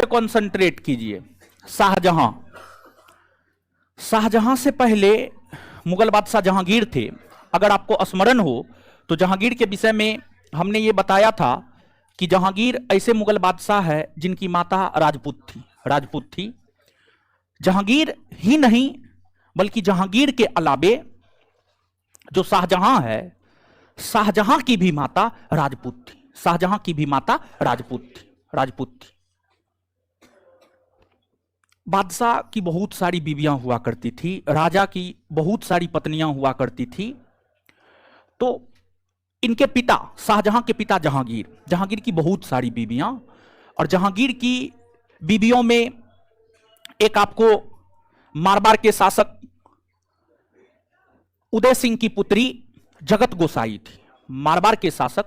Concentrate कीजिए। शाहजहां, शाहजहां से पहले मुगल बादशाह जहांगीर थे। अगर आपको स्मरण हो तो जहांगीर के विषय में हमने ये बताया था कि जहांगीर ऐसे मुगल बादशाह है जिनकी माता राजपूत थी। जहांगीर ही नहीं बल्कि जहांगीर के अलावे जो शाहजहां है, शाहजहां की भी माता राजपूत थी। शाहजहां की भी माता राजपूत थी। बादशाह की बहुत सारी बीवियां हुआ करती थी, राजा की बहुत सारी पत्नियां हुआ करती थी। तो इनके पिता, शाहजहां के पिता जहांगीर की बहुत सारी बीवियां, और जहांगीर की बीवियों में एक आपको मारवाड़ के शासक उदय सिंह की पुत्री जगत गोसाई थी। मारवाड़ के शासक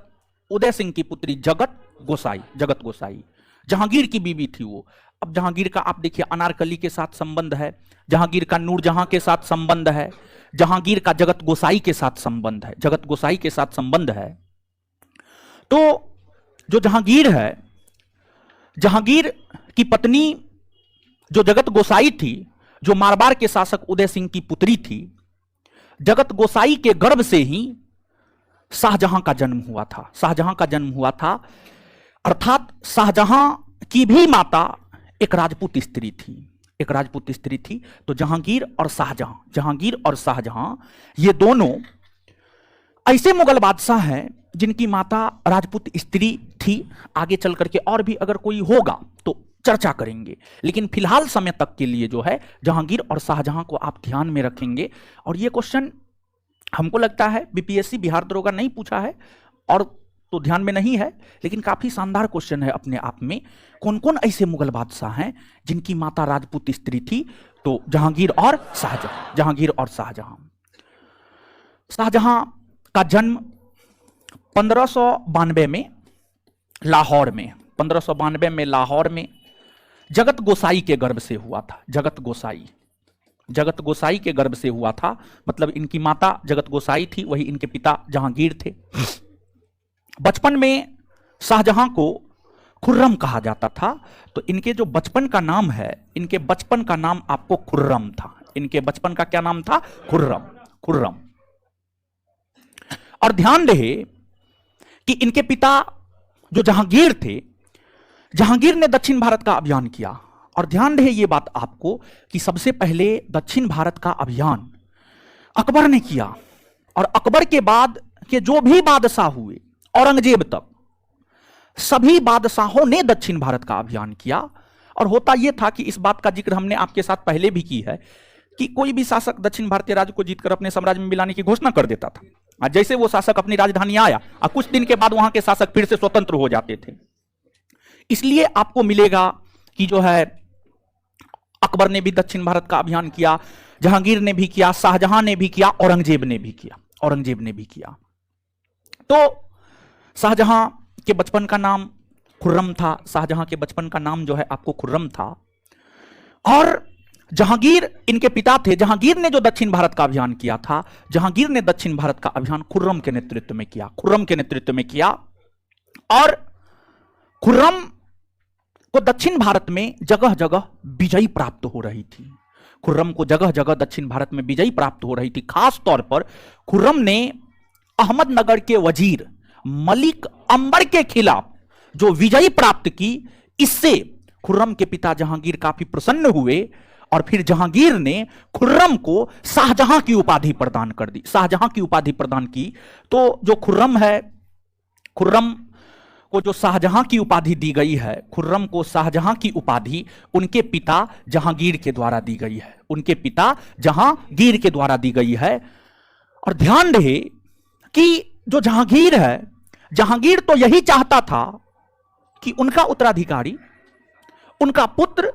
उदय सिंह की पुत्री जगत गोसाई जहांगीर की बीवी थी वो। अब जहांगीर का आप देखिए अनारकली के साथ संबंध है, जहांगीर का नूरजहां के साथ संबंध है, जहांगीर का जगत गोसाई के साथ संबंध है। तो जो जहांगीर है, जहांगीर की पत्नी जो जगत गोसाई थी, जो मारवाड़ के शासक उदय सिंह की पुत्री थी, जगत गोसाई के गर्भ से ही शाहजहां का जन्म हुआ था। अर्थात शाहजहां की भी माता एक राजपूत स्त्री थी। तो जहांगीर और शाहजहां ये दोनों ऐसे मुगल बादशाह हैं जिनकी माता राजपूत स्त्री थी। आगे चल करके और भी अगर कोई होगा तो चर्चा करेंगे, लेकिन फिलहाल समय तक के लिए जो है जहांगीर और शाहजहां को आप ध्यान में रखेंगे। और ये क्वेश्चन हमको लगता है बीपीएससी बिहार दरोगा नहीं पूछा है और तो ध्यान में नहीं है, लेकिन काफी शानदार क्वेश्चन है अपने आप में। कौन कौन ऐसे मुगल बादशाह हैं जिनकी माता राजपूत स्त्री थी? तो जहांगीर और शाहजहां। शाहजहां का जन्म 1592 में लाहौर में जगत गोसाई के गर्भ से हुआ था। जगत गोसाई के गर्भ से हुआ था, मतलब इनकी माता जगत गोसाई थी, वही इनके पिता जहांगीर थे। बचपन में शाहजहां को खुर्रम कहा जाता था। तो इनके जो बचपन का नाम है, इनके बचपन का नाम आपको खुर्रम था। इनके बचपन का क्या नाम था? खुर्रम। और ध्यान रहे कि इनके पिता जो जहांगीर थे, जहांगीर ने दक्षिण भारत का अभियान किया। और ध्यान रहे ये बात आपको कि सबसे पहले दक्षिण भारत का अभियान अकबर ने किया। और अकबर के बाद के जो भी बादशाह हुए, औरंगजेब तक, सभी बादशाहों ने दक्षिण भारत का अभियान किया। और होता यह था कि इस बात का जिक्र हमने आपके साथ पहले भी की है कि कोई भी शासक दक्षिण भारतीय राज्य को जीतकर अपने साम्राज्य में मिलाने की घोषणा कर देता था। जैसे वो शासक अपनी राजधानी आया और कुछ दिन के बाद वहां के शासक फिर से स्वतंत्र हो जाते थे। इसलिए आपको मिलेगा कि जो है अकबर ने भी दक्षिण भारत का अभियान किया, जहांगीर ने भी किया, शाहजहां ने भी किया, औरंगजेब ने भी किया। तो शाहजहां के बचपन का नाम खुर्रम था। शाहजहां के बचपन का नाम जो है आपको खुर्रम था। और जहांगीर इनके पिता थे। जहांगीर ने जो दक्षिण भारत का अभियान किया था, जहांगीर ने दक्षिण भारत का अभियान खुर्रम के नेतृत्व में किया। और खुर्रम को दक्षिण भारत में जगह जगह विजय प्राप्त हो रही थी। खुर्रम को जगह जगह दक्षिण भारत में विजय प्राप्त हो रही थी। खास तौर पर खुर्रम ने अहमदनगर के वजीर मलिक अंबर के खिलाफ जो विजय प्राप्त की, इससे खुर्रम के पिता जहांगीर काफी प्रसन्न हुए। और फिर जहांगीर ने खुर्रम को शाहजहां की उपाधि प्रदान की। तो जो खुर्रम है, खुर्रम को जो शाहजहां की उपाधि दी गई है, खुर्रम को शाहजहां की उपाधि उनके पिता जहांगीर के द्वारा दी गई है। और ध्यान रहे कि जो जहांगीर है, जहांगीर तो यही चाहता था कि उनका उत्तराधिकारी, उनका पुत्र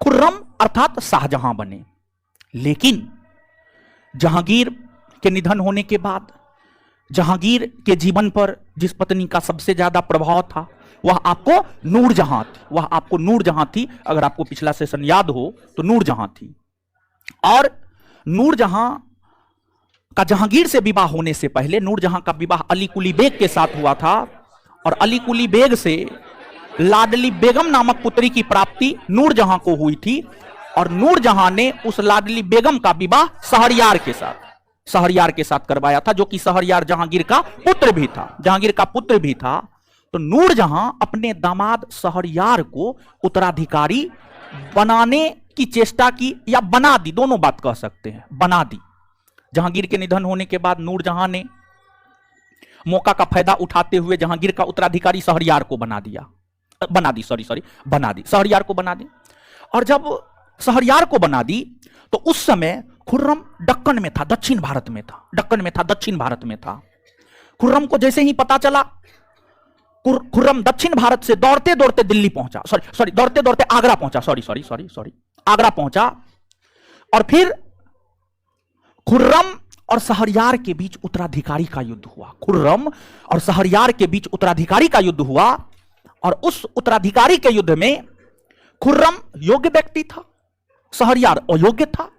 खुर्रम अर्थात शाहजहां बने। लेकिन जहांगीर के निधन होने के बाद जहांगीर के जीवन पर जिस पत्नी का सबसे ज्यादा प्रभाव था वह आपको नूरजहां थी। अगर आपको पिछला सेशन याद हो तो नूरजहां थी। और नूरजहां का जहांगीर से विवाह होने से पहले नूरजहां का विवाह अली कुली बेग के साथ हुआ था। और अली कुली बेग से लाडली बेगम नामक पुत्री की प्राप्ति नूरजहां को हुई थी और नूरजहां ने उस लाडली बेगम का विवाह शहरयार के साथ करवाया था, जो कि शहरयार जहांगीर का पुत्र भी था। तो नूरजहां अपने दामाद शहरयार को उत्तराधिकारी बनाने की चेष्टा की, या बना दी, दोनों बात कह सकते हैं, बना दी। जहांगीर के निधन होने के बाद नूरजहां ने मौका का फायदा उठाते हुए जहांगीर का उत्तराधिकारी शहरयार को बना दी। शहरयार को बना दी। और जब शहरयार को बना दी तो उस समय खुर्रम दक्कन में था, दक्षिण भारत में था। खुर्रम को जैसे ही पता चला, खुर्रम दक्षिण भारत से दौड़ते दौड़ते दिल्ली पहुंचा, दौड़ते दौड़ते आगरा पहुंचा, आगरा पहुंचा। और फिर खुर्रम और शहरयार के बीच उत्तराधिकारी का युद्ध हुआ। खुर्रम और शहरयार के बीच उत्तराधिकारी का युद्ध हुआ और उस उत्तराधिकारी के युद्ध में खुर्रम योग्य व्यक्ति था, शहरयार अयोग्य था।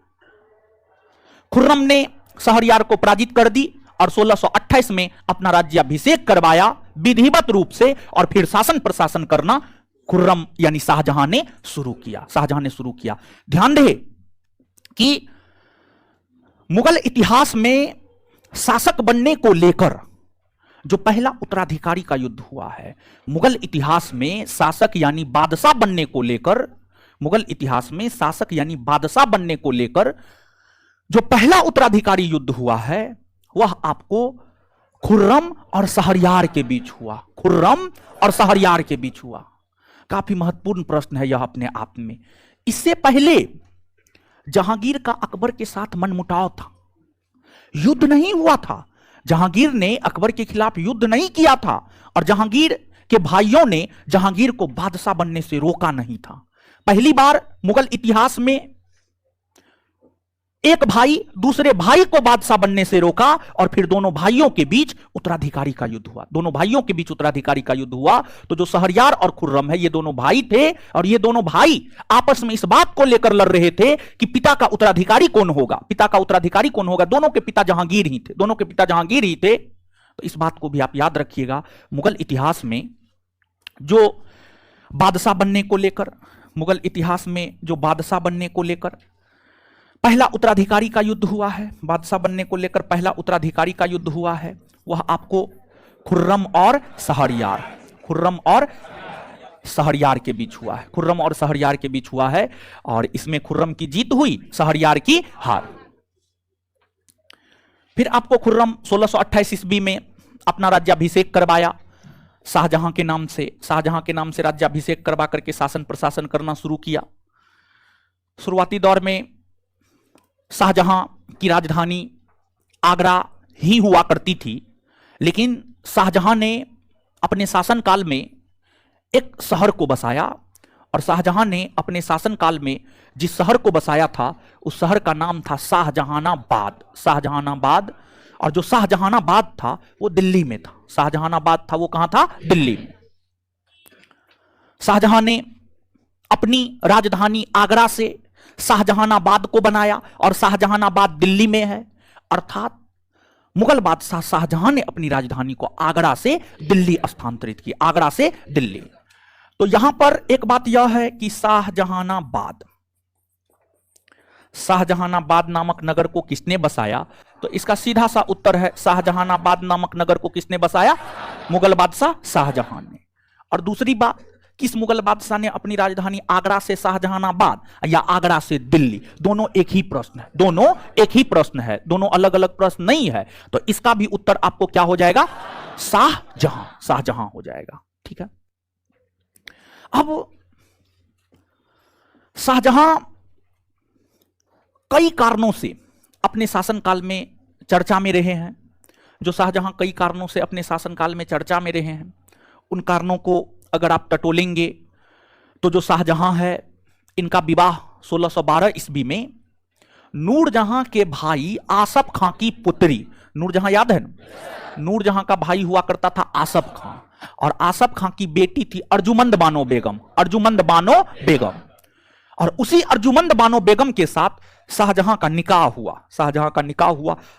खुर्रम ने शहरयार को पराजित कर दी और 1628 में अपना राज्याभिषेक करवाया विधिवत रूप से, और फिर शासन प्रशासन करना खुर्रम यानी शाहजहां ने शुरू किया। ध्यान रहे कि मुगल इतिहास में शासक बनने को लेकर जो पहला उत्तराधिकारी का युद्ध हुआ है, मुगल इतिहास में शासक यानी बादशाह बनने को लेकर जो पहला उत्तराधिकारी युद्ध हुआ है, वह आपको खुर्रम और शहरयार के बीच हुआ। काफी महत्वपूर्ण प्रश्न है यह अपने आप में। इससे पहले जहांगीर का अकबर के साथ मनमुटाव था, युद्ध नहीं हुआ था। जहांगीर ने अकबर के खिलाफ युद्ध नहीं किया था और जहांगीर के भाइयों ने जहांगीर को बादशाह बनने से रोका नहीं था। पहली बार मुगल इतिहास में एक भाई दूसरे भाई को बादशाह बनने से रोका और फिर दोनों भाइयों के बीच उत्तराधिकारी का युद्ध हुआ। तो जो शहरयार और खुर्रम है, ये दोनों भाई थे और ये दोनों भाई आपस में इस बात को लेकर लड़ रहे थे कि पिता का उत्तराधिकारी कौन होगा। दोनों के पिता जहांगीर ही थे। तो इस बात को भी आप याद रखिएगा। मुगल इतिहास में जो बादशाह बनने को लेकर पहला उत्तराधिकारी का युद्ध हुआ है, वह आपको खुर्रम और शहरयार के बीच हुआ है। और इसमें खुर्रम की जीत हुई, शहरयार की हार। फिर आपको खुर्रम 1628 ईस्वी में अपना राज्याभिषेक करवाया शाहजहां के नाम से राज्याभिषेक करवा करके शासन प्रशासन करना शुरू किया। शुरुआती दौर में शाहजहां की राजधानी आगरा ही हुआ करती थी, लेकिन शाहजहां ने अपने शासनकाल में एक शहर को बसाया और शाहजहां ने अपने शासनकाल में जिस शहर को बसाया था उस शहर का नाम था शाहजहानाबाद। और जो शाहजहानाबाद था वो दिल्ली में था। वो कहां था? दिल्ली में। शाहजहां ने अपनी राजधानी आगरा से शाहजहानाबाद को बनाया और शाहजहानाबाद दिल्ली में है, अर्थात मुगल बादशाह शाहजहां ने अपनी राजधानी को आगरा से दिल्ली स्थानांतरित की, तो यहां पर एक बात यह है कि शाहजहानाबाद नामक नगर को किसने बसाया? तो इसका सीधा सा उत्तर है शाहजहानाबाद नामक नगर को किसने बसाया? मुगल बादशाह शाहजहां ने। और दूसरी बात, किस मुगल बादशाह ने अपनी राजधानी आगरा से शाहजहानाबाद या आगरा से दिल्ली? दोनों एक ही प्रश्न है, दोनों अलग अलग प्रश्न नहीं है। तो इसका भी उत्तर आपको क्या हो जाएगा? शाहजहां हो जाएगा। ठीक है। अब शाहजहां कई कारणों से अपने शासनकाल में चर्चा में रहे हैं। उन कारणों को अगर आप टटोलेंगे तो जो शाहजहां है, इनका विवाह 1612 ईस्वी में नूरजहां के भाई आसफ खां की पुत्री, नूरजहां याद है ना? नूरजहां का भाई हुआ करता था आसफ खां, और आसफ खां की बेटी थी अर्जुमंद बानो बेगम। और उसी अर्जुमंद बानो बेगम के साथ शाहजहां का निकाह हुआ,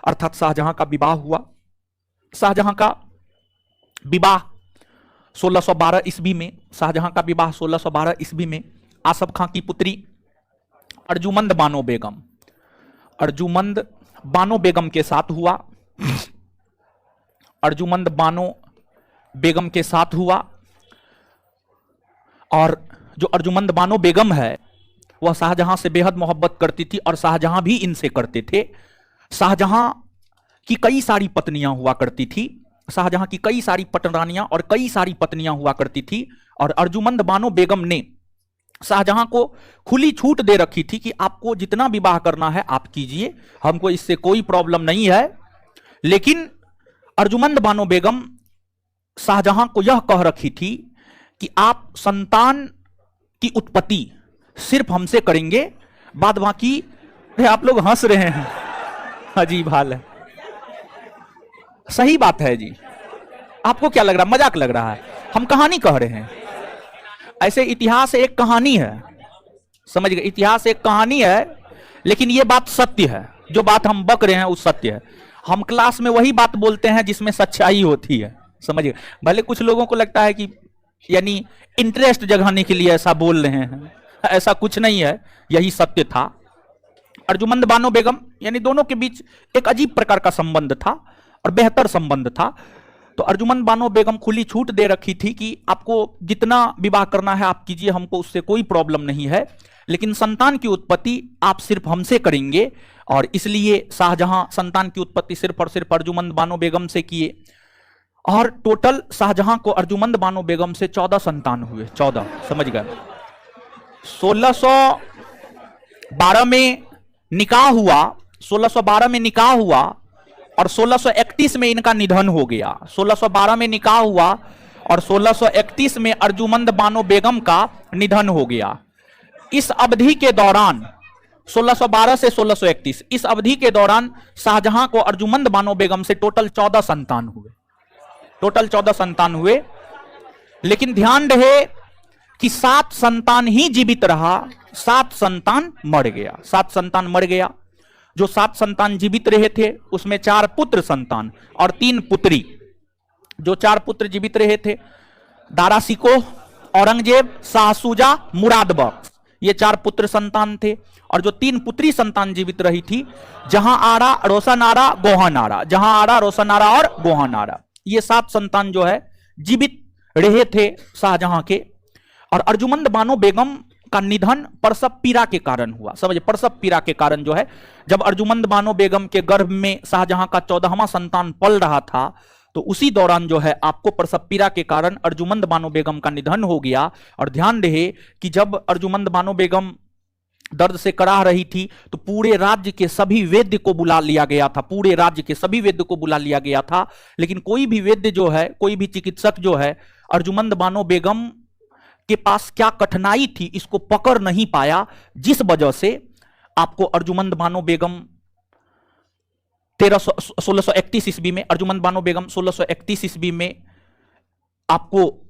अर्थात शाहजहां का विवाह हुआ। शाहजहां का विवाह 1612 ईस्वी में शाहजहां का विवाह 1612 ईस्वी में आसफ खां की पुत्री अर्जुमंद बानो बेगम के साथ हुआ। अर्जुमंद बानो बेगम के साथ हुआ। और जो अर्जुमंद बानो बेगम है वह शाहजहां से बेहद मोहब्बत करती थी और शाहजहां भी इनसे करते थे। शाहजहां की कई सारी पत्नियां हुआ करती थी। शाहजहां की कई सारी पटरानियां और कई सारी पत्नियां हुआ करती थी। और अर्जुमंद बानो बेगम ने शाहजहां को खुली छूट दे रखी थी कि आपको जितना विवाह करना है आप कीजिए, हमको इससे कोई प्रॉब्लम नहीं है। लेकिन अर्जुमंद बानो बेगम शाहजहां को यह कह रखी थी कि आप संतान की उत्पत्ति सिर्फ हमसे करेंगे, बाद बाकी। आप लोग हंस रहे हैं, अजीब हाल है। सही बात है जी। आपको क्या लग रहा है, मजाक लग रहा है? हम कहानी कह रहे हैं। ऐसे इतिहास एक कहानी है, समझ गए? इतिहास एक कहानी है, लेकिन यह बात सत्य है। जो बात हम बक रहे हैं वो सत्य है। हम क्लास में वही बात बोलते हैं जिसमें सच्चाई होती है, समझ गए? भले कुछ लोगों को लगता है कि यानी इंटरेस्ट जगाने के लिए ऐसा बोल रहे हैं, ऐसा कुछ नहीं है, यही सत्य था। अर्जुमंद बानो बेगम यानी दोनों के बीच एक अजीब प्रकार का संबंध था और बेहतर संबंध था। तो अर्जुमंद बानो बेगम खुली छूट दे रखी थी कि आपको जितना विवाह करना है आप कीजिए, हमको उससे कोई प्रॉब्लम नहीं है, लेकिन संतान की उत्पत्ति आप सिर्फ हमसे करेंगे। और इसलिए शाहजहां संतान की उत्पत्ति सिर्फ और सिर्फ अर्जुमंद बानो बेगम से किए। और टोटल शाहजहां को अर्जुमंद बानो बेगम से 14 संतान हुए। 14, समझ गए? 1612 में निकाह हुआ, 1612 में निकाह हुआ और 1631 में इनका निधन हो गया। 1612 में निकाह हुआ और 1631 में अर्जुमंद बानो बेगम का निधन हो गया। इस अवधि के दौरान 1612 से 1631 इस अवधि के दौरान शाहजहां को अर्जुमंद बानो बेगम से टोटल 14 संतान हुए। टोटल 14 संतान हुए। लेकिन ध्यान रहे कि 7 संतान ही जीवित रहा, 7 संतान मर गया। 7 संतान मर गया। जो 7 संतान जीवित रहे थे उसमें 4 पुत्र संतान और 3 पुत्री। जो 4 पुत्र जीवित रहे थे, दारा शिकोह, औरंगजेब, शाहसुजा, मुराद बख्श, ये 4 पुत्र संतान थे। और जो 3 पुत्री संतान जीवित रही थी, जहां आरा, रोशन आरा, गोहन आरा, जहां आरा, रोशन आरा और गोहन आरा, ये 7 संतान जो है जीवित रहे थे शाहजहां के। और अर्जुमंद बानो बेगम का निधन प्रसव पीड़ा के कारण हुआ। समझे? प्रसव पीड़ा के कारण जो है, जब अर्जुमंद बानो बेगम के गर्भ में शाहजहां का 14वां संतान पल रहा था, तो उसी दौरान जो है आपको प्रसव पीड़ा के कारण अर्जुमंद बानो बेगम का निधन हो गया। और ध्यान रहे कि जब अर्जुमंद बानो बेगम दर्द से कराह रही थी तो पूरे राज्य के सभी वैद्य को बुला लिया गया था। पूरे राज्य के सभी वैद्य को बुला लिया गया था, लेकिन कोई भी वैद्य जो है, कोई भी चिकित्सक जो है अर्जुमंद बानो बेगम के पास क्या कठिनाई थी इसको पकड़ नहीं पाया, जिस वजह से आपको अर्जुमंद बानो बेगम 1631 ईस्वी में, अर्जुमंद बानो बेगम 1631 ईस्वी में आपको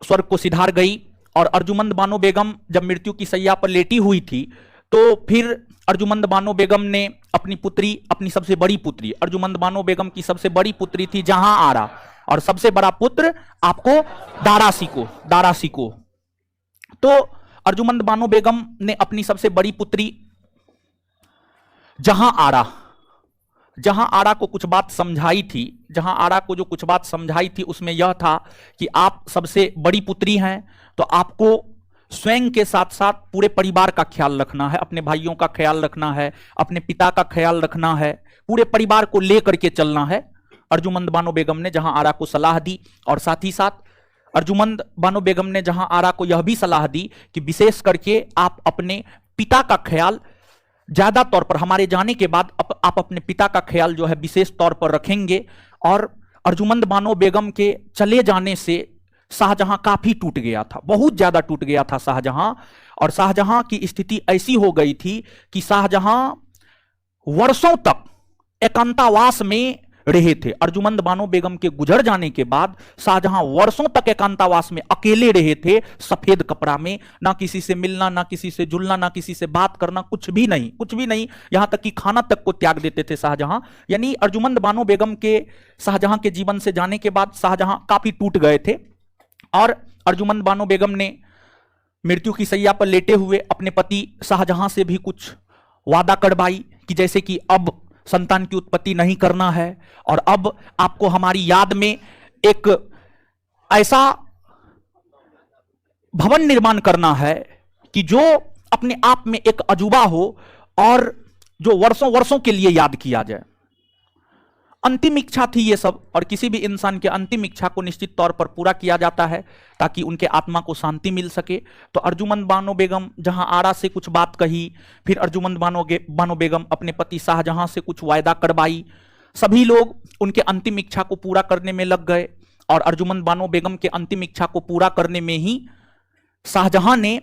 स्वर्ग को सिधार गई। और अर्जुमंद बानो बेगम जब मृत्यु की शैया पर लेटी हुई थी तो फिर अर्जुमंद बानो बेगम ने अपनी पुत्री, अपनी सबसे बड़ी पुत्री, अर्जुमंद बानो बेगम की सबसे बड़ी पुत्री थी जहां आरा, और सबसे बड़ा पुत्र आपको दारा शिकोह। तो अर्जुमंद बानो बेगम ने अपनी सबसे बड़ी पुत्री जहां आरा को कुछ बात समझाई थी। जहां आरा को जो कुछ बात समझाई थी उसमें यह था कि आप सबसे बड़ी पुत्री हैं, तो आपको स्वयं के साथ साथ पूरे परिवार का ख्याल रखना है, अपने भाइयों का ख्याल रखना है, अपने पिता का ख्याल रखना है, पूरे परिवार को लेकर के चलना है। अर्जुमंद बानो बेगम ने जहां आरा को सलाह दी। और साथ ही साथ अर्जुमंद बानो बेगम ने जहां आरा को यह भी सलाह दी कि विशेष करके आप अपने पिता का ख्याल ज्यादा तौर पर, हमारे जाने के बाद आप अपने पिता का ख्याल जो है विशेष तौर पर रखेंगे। और अर्जुमंद बानो बेगम के चले जाने से शाहजहां काफी टूट गया था, बहुत ज्यादा टूट गया था शाहजहां। और शाहजहां की स्थिति ऐसी हो गई थी कि शाहजहां वर्षों तक एकांतावास में रहे थे। अर्जुमंद बानो बेगम के गुजर जाने के बाद शाहजहां वर्षों तक एकांतावास में अकेले रहे थे, सफेद कपड़ा में, ना किसी से मिलना, ना किसी से जुलना, ना किसी से बात करना, कुछ भी नहीं, कुछ भी नहीं। यहां तक कि खाना तक को त्याग देते थे शाहजहां। यानी अर्जुमंद बानो बेगम के शाहजहां के जीवन से जाने के बाद शाहजहां काफी टूट गए थे और अर्जुमंद बानो बेगम ने मृत्यु की शैया पर लेटे हुए अपने पति शाहजहां से भी कुछ वादा करवाई कि जैसे कि अब संतान की उत्पत्ति नहीं करना है और अब आपको हमारी याद में एक ऐसा भवन निर्माण करना है कि जो अपने आप में एक अजूबा हो और जो वर्षों वर्षों के लिए याद किया जाए। अंतिम इच्छा थी ये सब, और किसी भी इंसान के अंतिम इच्छा को निश्चित तौर पर पूरा किया जाता है ताकि उनके आत्मा को शांति मिल सके। तो अर्जुमंद बानो बेगम जहां आरा से कुछ बात कही, फिर अर्जुमंद बानो बेगम अपने पति शाहजहां से कुछ वायदा करवाई, सभी लोग उनके अंतिम इच्छा को पूरा करने में लग गए और अर्जुमंद बानो बेगम के अंतिम इच्छा को पूरा करने में ही शाहजहां ने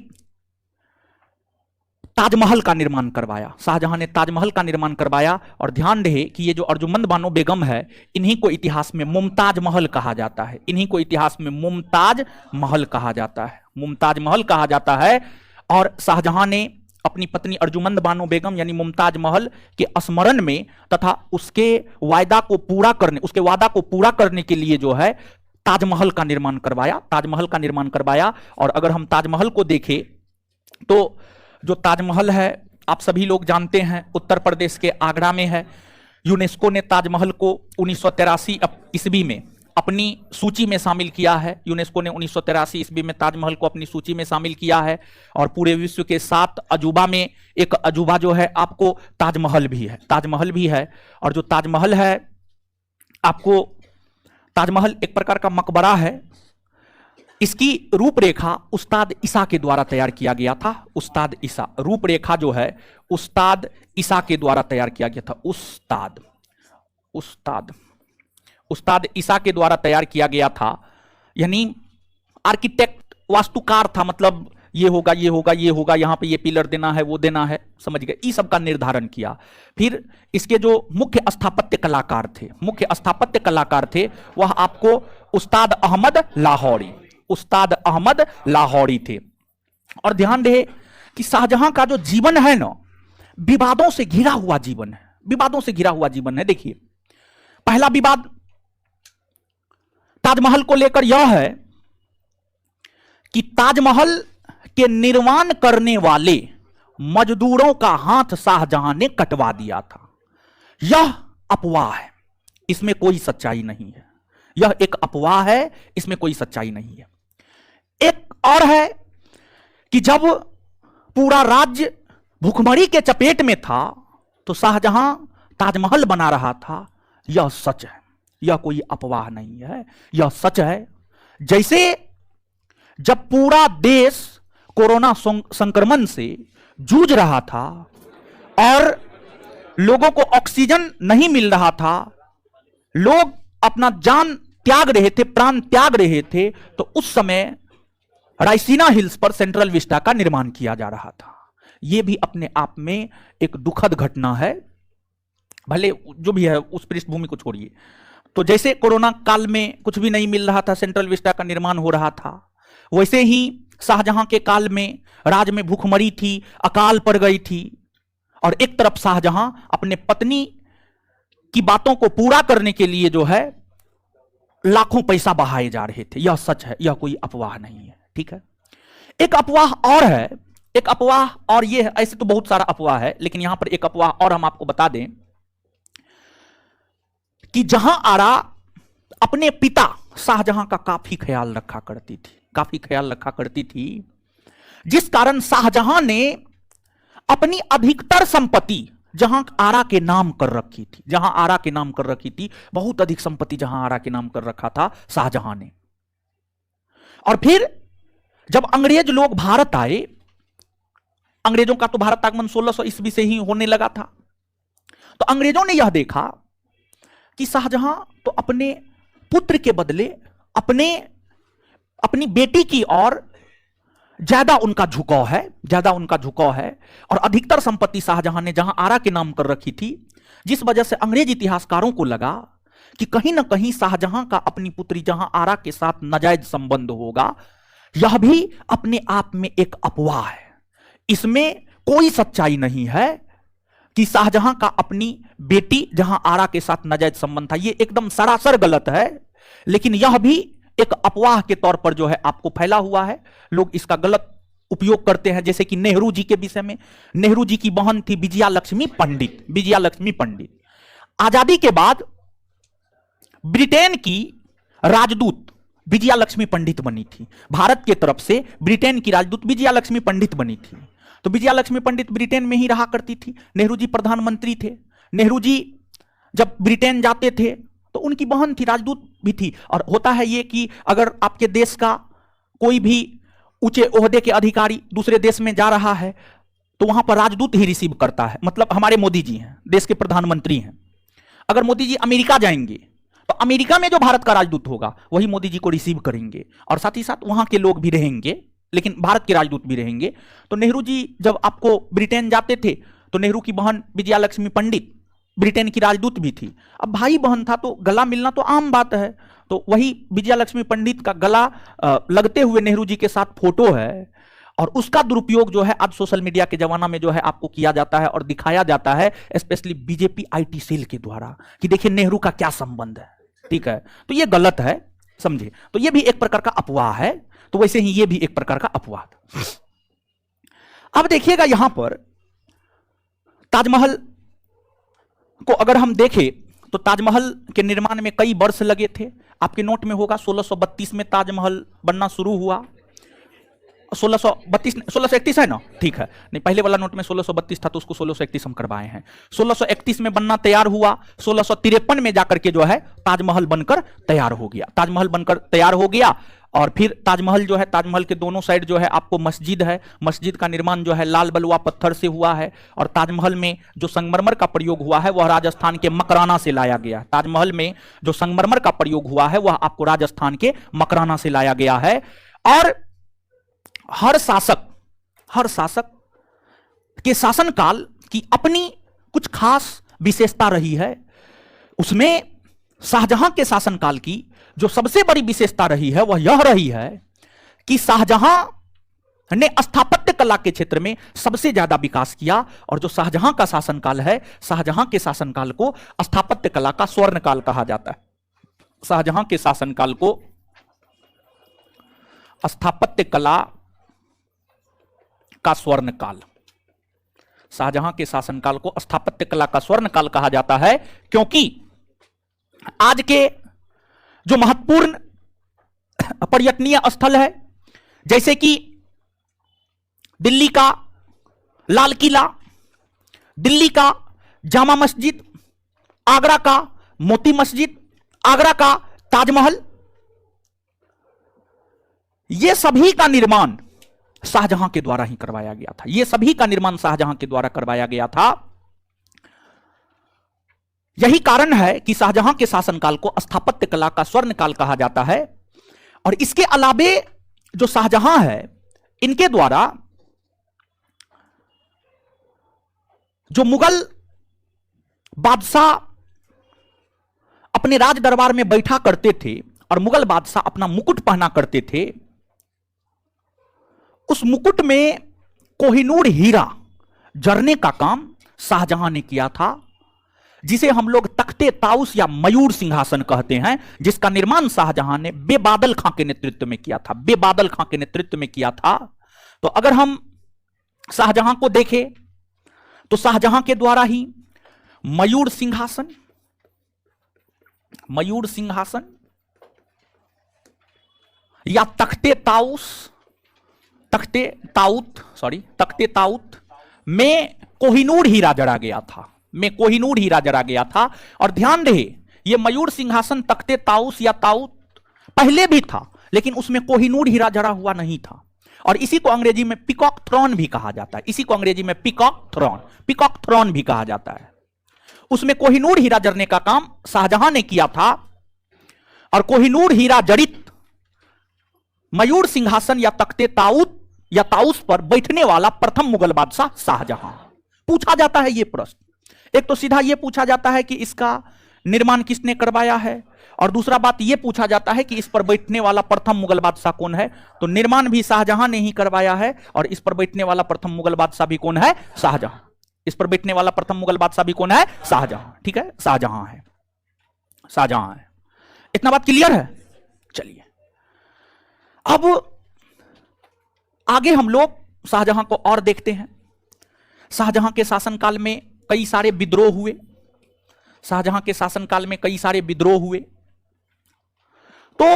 ताजमहल का निर्माण करवाया। शाहजहां ने ताजमहल का निर्माण करवाया। और ध्यान रहे कि ये जो अर्जुमंद बानो बेगम है, इन्हीं को इतिहास में मुमताज महल कहा जाता है। इन्हीं को इतिहास में मुमताज महल कहा जाता है, मुमताज महल कहा जाता है। और शाहजहां ने अपनी पत्नी अर्जुमंद बानो बेगम यानी मुमताज महल के स्मरण में तथा उसके वादा को पूरा करने के लिए जो है ताजमहल का निर्माण करवाया, ताजमहल का निर्माण करवाया। और अगर हम ताजमहल को देखें तो जो ताजमहल है आप सभी लोग जानते हैं, उत्तर प्रदेश के आगरा में है। यूनेस्को ने ताजमहल को 1983 ईस्वी में अपनी सूची में शामिल किया है। यूनेस्को ने 1983 ईस्वी में ताजमहल को अपनी सूची में शामिल किया है और पूरे विश्व के 7 अजूबा में एक अजूबा जो है आपको ताजमहल भी है, ताजमहल भी है। और जो ताजमहल है आपको, ताजमहल एक प्रकार का मकबरा है। इसकी रूपरेखा उस्ताद ईसा के द्वारा तैयार किया गया था। उस्ताद ईसा, रूपरेखा जो है उस्ताद ईसा के द्वारा तैयार किया गया था। उस्ताद ईसा के द्वारा तैयार किया गया था, यानी आर्किटेक्ट, वास्तुकार था। मतलब ये होगा, ये होगा, ये होगा, यहां पे ये पिलर देना है, वो देना है, समझ गए, इस सब का निर्धारण किया। फिर इसके जो मुख्य स्थापत्य कलाकार थे वह आपको उस्ताद अहमद लाहौरी थे। और ध्यान रहे कि शाहजहां का जो जीवन है ना, विवादों से घिरा हुआ जीवन है। देखिए, पहला विवाद ताजमहल को लेकर यह है कि ताजमहल के निर्माण करने वाले मजदूरों का हाथ शाहजहां ने कटवा दिया था। यह अफवाह है, इसमें कोई सच्चाई नहीं है। यह एक अफवाह है, इसमें कोई सच्चाई नहीं है। एक और है कि जब पूरा राज्य भुखमरी के चपेट में था तो शाहजहां ताजमहल बना रहा था। यह सच है, यह कोई अफवाह नहीं है, यह सच है। जैसे जब पूरा देश कोरोना संक्रमण से जूझ रहा था और लोगों को ऑक्सीजन नहीं मिल रहा था, लोग अपना जान त्याग रहे थे, प्राण त्याग रहे थे, तो उस समय रायसीना हिल्स पर सेंट्रल विस्टा का निर्माण किया जा रहा था। यह भी अपने आप में एक दुखद घटना है, भले जो भी है उस पृष्ठभूमि को छोड़िए। तो जैसे कोरोना काल में कुछ भी नहीं मिल रहा था, सेंट्रल विस्टा का निर्माण हो रहा था, वैसे ही शाहजहां के काल में राज्य में भूखमरी थी, अकाल पड़ गई थी, और एक तरफ शाहजहां अपने पत्नी की बातों को पूरा करने के लिए जो है लाखों पैसा बहाए जा रहे थे। यह सच है, यह कोई अफवाह नहीं है, ठीक है। एक अफवाह और है, एक अफवाह और ये है, ऐसे तो बहुत सारा अफवाह है, लेकिन यहां पर एक अफवाह और हम आपको बता दें कि जहां आरा अपने पिता शाहजहां का काफी ख्याल रखा करती थी, जिस कारण शाहजहां ने अपनी अधिकतर संपत्ति जहां आरा के नाम कर रखी थी, बहुत अधिक संपत्ति जहां आरा के नाम कर रखा था शाहजहां ने। और फिर जब अंग्रेज लोग भारत आए, अंग्रेजों का तो भारत आगमन 1600 ईस्वी से ही होने लगा था, तो अंग्रेजों ने यह देखा कि शाहजहां तो अपने पुत्र के बदले अपनी बेटी की ओर ज्यादा उनका झुकाव है, और अधिकतर संपत्ति शाहजहां ने जहां आरा के नाम कर रखी थी, जिस वजह से अंग्रेज इतिहासकारों को लगा कि कहीं ना कहीं शाहजहां का अपनी पुत्री जहां आरा के साथ नाजायज संबंध होगा, यह भी अपने आप में एक अफवाह है। इसमें कोई सच्चाई नहीं है कि शाहजहां का अपनी बेटी जहां आरा के साथ नाजायज संबंध था, यह एकदम सरासर गलत है। लेकिन यह भी एक अफवाह के तौर पर जो है आपको फैला हुआ है, लोग इसका गलत उपयोग करते हैं। जैसे कि नेहरू जी के विषय में, नेहरू जी की बहन थी विजया लक्ष्मी पंडित, विजया लक्ष्मी पंडित आजादी के बाद ब्रिटेन की राजदूत विजया लक्ष्मी पंडित बनी थी। भारत के तरफ से ब्रिटेन की राजदूत विजया लक्ष्मी पंडित बनी थी। तो विजया लक्ष्मी पंडित ब्रिटेन में ही रहा करती थी। नेहरू जी प्रधानमंत्री थे। नेहरू जी जब ब्रिटेन जाते थे तो उनकी बहन थी, राजदूत भी थी। और होता है ये कि अगर आपके देश का कोई भी ऊंचे ओहदे के अधिकारी दूसरे देश में जा रहा है तो वहां पर राजदूत ही रिसीव करता है। मतलब हमारे मोदी जी हैं, देश के प्रधानमंत्री हैं। अगर मोदी जी अमेरिका जाएंगे तो अमेरिका में जो भारत का राजदूत होगा वही मोदी जी को रिसीव करेंगे, और साथ ही साथ वहां के लोग भी रहेंगे, लेकिन भारत के राजदूत भी रहेंगे। तो नेहरू जी जब आपको ब्रिटेन जाते थे तो नेहरू की बहन विजया लक्ष्मी पंडित ब्रिटेन की राजदूत भी थी। अब भाई बहन था तो गला मिलना तो आम बात है। तो वही विजया लक्ष्मी पंडित का गला लगते हुए नेहरू जी के साथ फोटो है, और उसका दुरुपयोग जो है आज सोशल मीडिया के जमाना में जो है आपको किया जाता है और दिखाया जाता है, स्पेशली बीजेपी आईटी सेल के द्वारा, कि देखिए नेहरू का क्या संबंध है। ठीक है, तो ये गलत है, समझे। तो ये भी एक प्रकार का अफवाह है। तो वैसे ही ये भी एक प्रकार का अफवाह था। अब देखिएगा यहां पर ताजमहल को अगर हम देखें तो ताजमहल के निर्माण में कई वर्ष लगे थे। आपके नोट में होगा 1632 में ताजमहल बनना शुरू हुआ। 1631 है ना, ठीक है। नहीं, पहले वाला नोट में 1632 था तो उसको 1631 हम करवाए हैं। 1631 में बनना तैयार हुआ। 1653 में जाकर के जो है ताजमहल बनकर तैयार हो गया। ताजमहल बनकर तैयार हो गया और फिर ताजमहल जो है, ताजमहल के दोनों साइड जो है आपको मस्जिद है। मस्जिद का निर्माण जो है लाल बलुआ पत्थर से हुआ है, और ताजमहल में जो संगमरमर का प्रयोग हुआ है वह राजस्थान के मकराना से लाया गया। ताजमहल में जो संगमरमर का प्रयोग हुआ है वह आपको राजस्थान के मकराना से लाया गया है। और हर शासक के शासनकाल की अपनी कुछ खास विशेषता रही है। उसमें शाहजहां के शासनकाल की जो सबसे बड़ी विशेषता रही है वह यह रही है कि शाहजहां ने स्थापत्य कला के क्षेत्र में सबसे ज्यादा विकास किया। और जो शाहजहां का शासनकाल है, शाहजहां के शासनकाल को स्थापत्य कला का स्वर्णकाल कहा जाता है। शाहजहां के शासनकाल को स्थापत्य कला का स्वर्णकाल, शाहजहां के शासनकाल को स्थापत्य कला का स्वर्णकाल कहा जाता है, क्योंकि आज के जो महत्वपूर्ण पर्यटनीय स्थल है जैसे कि दिल्ली का लाल किला, दिल्ली का जामा मस्जिद, आगरा का मोती मस्जिद, आगरा का ताजमहल, यह सभी का निर्माण शाहजहां के द्वारा ही करवाया गया था। यह सभी का निर्माण शाहजहां के द्वारा करवाया गया था। यही कारण है कि शाहजहां के शासनकाल को स्थापत्य कला का स्वर्णकाल कहा जाता है। और इसके अलावे जो शाहजहां है, इनके द्वारा जो मुगल बादशाह अपने राज दरबार में बैठा करते थे और मुगल बादशाह अपना मुकुट पहना करते थे, उस मुकुट में कोहिनूर हीरा जड़ने का काम शाहजहां ने किया था, जिसे हम लोग तख्ते ताउस या मयूर सिंहासन कहते हैं, जिसका निर्माण शाहजहां ने बेबादल खां के नेतृत्व में किया था। बेबादल खां के नेतृत्व में किया था। तो अगर हम शाहजहां को देखें तो शाहजहां के द्वारा ही मयूर सिंहासन या तख्ते ताउत में कोहिनूर हीरा जड़ा गया था। और ध्यान रहे, यह मयूर सिंहासन तख्ते ताउस या ताउत पहले भी था, लेकिन उसमें कोहिनूर हीरा जड़ा हुआ नहीं था। और इसी को अंग्रेजी में पीकॉक थ्रोन भी कहा जाता है। पीकॉक थ्रोन भी कहा जाता है। उसमें कोहिनूर हीरा जड़ने का काम शाहजहां ने किया था। और कोहिनूर हीरा जड़ित मयूर सिंहासन या तख्ते ताउत या ताउस पर बैठने वाला प्रथम मुगल बादशाह शाहजहां। पूछा जाता है यह प्रश्न, एक तो सीधा यह पूछा जाता है कि इसका निर्माण किसने करवाया है? और दूसरा बात यह पूछा जाता है कि इस पर बैठने वाला प्रथम मुगल बादशाह कौन है? तो निर्माण भी शाहजहां ने ही करवाया है और इस पर बैठने वाला प्रथम मुगल बादशाह भी कौन है? शाहजहां। इस पर बैठने वाला प्रथम मुगल बादशाह भी कौन है? शाहजहां। ठीक है, शाहजहां है, शाहजहां है। इतना बात क्लियर है? चलिए अब आगे हम लोग शाहजहां को और देखते हैं। शाहजहां के शासनकाल में कई सारे विद्रोह हुए। शाहजहां के शासनकाल में कई सारे विद्रोह हुए। तो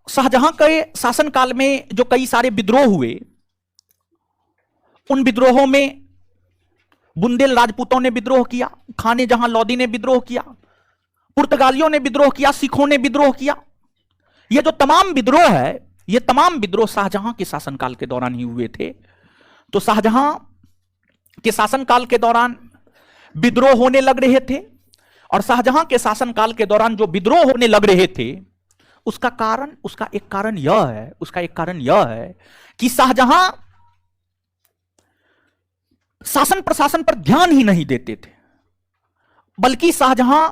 शाहजहां के शासनकाल में जो कई सारे विद्रोह हुए, उन विद्रोहों में बुंदेल राजपूतों ने विद्रोह किया, खाने जहां लोदी ने विद्रोह किया, पुर्तगालियों ने विद्रोह किया, सिखों ने विद्रोह किया। ये जो तमाम विद्रोह है, ये तमाम विद्रोह शाहजहां के शासनकाल के दौरान ही हुए थे। तो शाहजहां के शासनकाल के दौरान विद्रोह होने लग रहे थे और शाहजहां के शासनकाल के दौरान जो विद्रोह होने लग रहे थे, उसका एक कारण यह है कि शाहजहां शासन प्रशासन पर ध्यान ही नहीं देते थे, बल्कि शाहजहां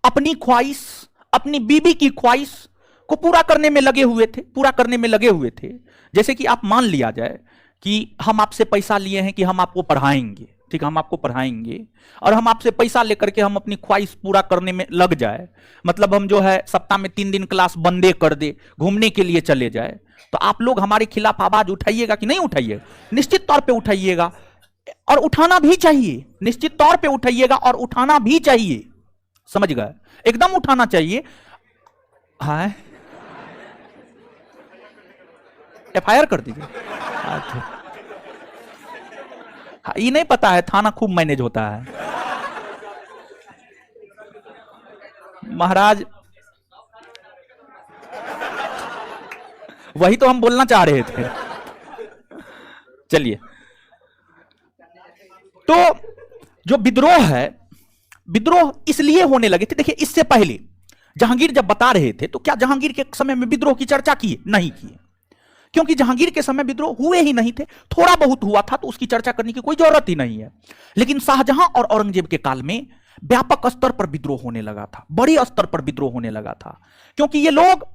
अपनी ख्वाहिश, अपनी बीबी की ख्वाहिश को पूरा करने में लगे हुए थे। जैसे कि आप मान लिया जाए कि हम आपसे पैसा लिए हैं कि हम आपको पढ़ाएंगे, ठीक, हम आपको पढ़ाएंगे और हम आपसे पैसा लेकर के हम अपनी ख्वाहिश पूरा करने में लग जाए, मतलब हम जो है सप्ताह में 3 दिन क्लास बंदे कर दे, घूमने के लिए चले जाए, तो आप लोग हमारे खिलाफ आवाज उठाइएगा कि नहीं उठाइएगा? निश्चित तौर पे उठाइएगा और उठाना भी चाहिए, निश्चित तौर पे उठाइएगा और उठाना भी चाहिए, समझ गए? एकदम उठाना चाहिए। हाँ, FIR कर दीजिए। ये नहीं पता है थाना खूब मैनेज होता है महाराज, वही तो हम बोलना चाह रहे थे। चलिए, तो जो विद्रोह है, विद्रोह इसलिए होने लगे थे। देखिए, इससे पहले जहांगीर जब बता रहे थे तो क्या जहांगीर के समय में विद्रोह की चर्चा की? नहीं की, क्योंकि जहांगीर के समय विद्रोह हुए ही नहीं थे। थोड़ा बहुत हुआ था तो उसकी चर्चा करने की कोई जरूरत ही नहीं है। लेकिन शाहजहां और औरंगजेब के काल में व्यापक स्तर पर विद्रोह होने लगा था, बड़े स्तर पर विद्रोह होने लगा था, क्योंकि ये लोग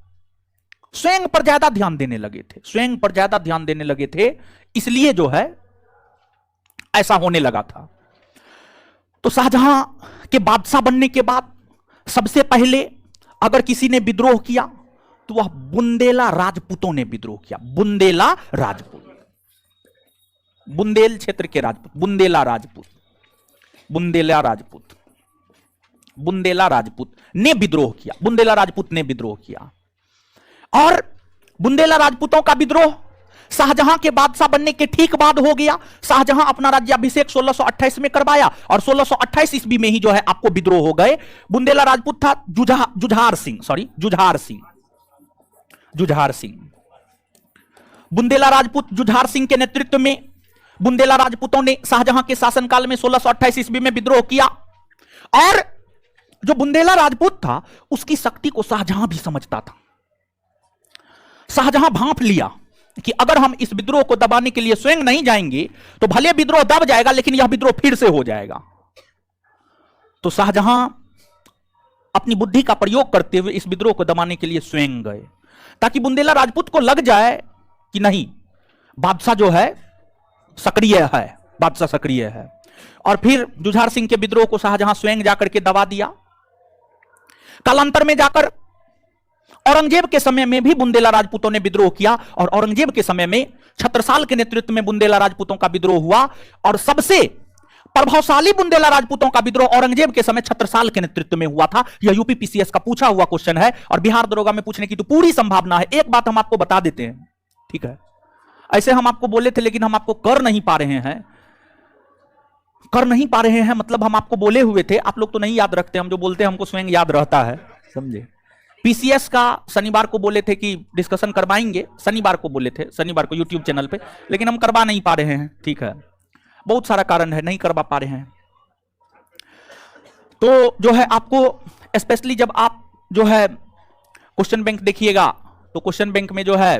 स्वयं पर ज्यादा ध्यान देने लगे थे, इसलिए जो है ऐसा होने लगा था। तो शाहजहां के बादशाह बनने के बाद सबसे पहले अगर किसी ने विद्रोह किया तो वह बुंदेला राजपूतों ने विद्रोह किया। बुंदेला क्षेत्र के राजपूत, बुंदेला राजपूत ने विद्रोह किया। और बुंदेला राजपूतों का विद्रोह शाहजहां के बादशाह बनने के ठीक बाद हो गया। शाहजहां अपना राज्याभिषेक 1628 में करवाया और 1628 ईस्वी में ही जो है आपको विद्रोह हो गए। बुंदेला राजपूत था जुझार सिंह। बुंदेला राजपूत जुझार सिंह के नेतृत्व में बुंदेला राजपूतों ने शाहजहां के शासनकाल में 1628 ईस्वी में विद्रोह किया। और जो बुंदेला राजपूत था उसकी शक्ति को शाहजहां भी समझता था। शाहजहां भांप लिया कि अगर हम इस विद्रोह को दबाने के लिए स्वयं नहीं जाएंगे तो भले विद्रोह दब जाएगा लेकिन यह विद्रोह फिर से हो जाएगा। तो शाहजहां अपनी बुद्धि का प्रयोग करते हुए इस विद्रोह को दबाने के लिए स्वयं गए, ताकि बुंदेला राजपूत को लग जाए कि नहीं, बादशाह जो है सक्रिय है। और फिर जुझार सिंह के विद्रोह को शाहजहां स्वयं जाकर के दबा दिया। कालांतर में जाकर औरंगजेब के समय में भी बुंदेला राजपूतों ने विद्रोह किया और औरंगजेब के समय में छत्रसाल के नेतृत्व में बुंदेला राजपूतों का विद्रोह हुआ। और सबसे प्रभावशाली बुंदेला राजपूतों का विद्रोह औरंगजेब के समय छत्रसाल के नेतृत्व में हुआ था। यह यूपी पीसीएस का पूछा हुआ क्वेश्चन है और बिहार दरोगा में पूछने की तो पूरी संभावना है। एक बात हम आपको बता देते हैं, ठीक है, ऐसे हम आपको बोले थे लेकिन हम आपको कर नहीं पा रहे हैं, मतलब हम आपको बोले हुए थे, आप लोग तो नहीं याद रखते, हम जो बोलते हैं हमको स्वयं याद रहता है, समझे। पीसीएस का शनिवार को बोले थे कि डिस्कशन करवाएंगे, शनिवार को यूट्यूब चैनल पे, लेकिन हम करवा नहीं पा रहे हैं, ठीक है, बहुत सारा कारण है, नहीं करवा पा रहे हैं। तो जो है आपको स्पेशली जब आप जो है क्वेश्चन बैंक देखिएगा तो क्वेश्चन बैंक में जो है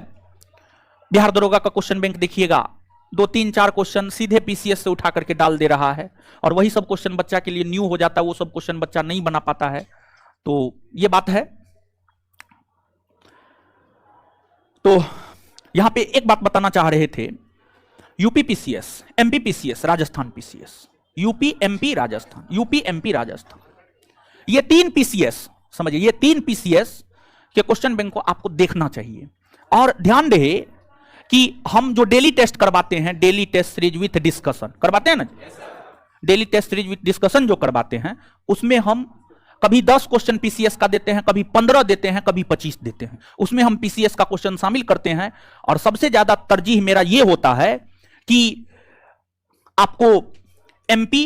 बिहार दरोगा का क्वेश्चन बैंक देखिएगा, 2, 3, 4 क्वेश्चन सीधे पीसीएस से उठा करके डाल दे रहा है और वही सब क्वेश्चन बच्चा के लिए न्यू हो जाता है, वो सब क्वेश्चन बच्चा नहीं बना पाता है। तो ये बात है। तो यहां पे एक बात बताना चाह रहे थे, UP PCS, MP PCS, Rajasthan PCS, UP MP Rajasthan, UP MP Rajasthan, ये 3 पीसीएस समझिए, ये 3 पीसीएस के क्वेश्चन बैंक को आपको देखना चाहिए। और ध्यान रहे कि हम जो डेली टेस्ट करवाते हैं, daily test series with discussion करवाते हैं ना, daily test series with discussion जो करवाते हैं, उसमें हम कभी 10 क्वेश्चन पीसीएस का देते हैं, कभी 15 देते हैं, कभी 25 देते हैं। उसमें हम पीसीएस का क्वेश्चन शामिल करते हैं। और सबसे ज्यादा तरजीह मेरा यह होता है कि आपको एमपी,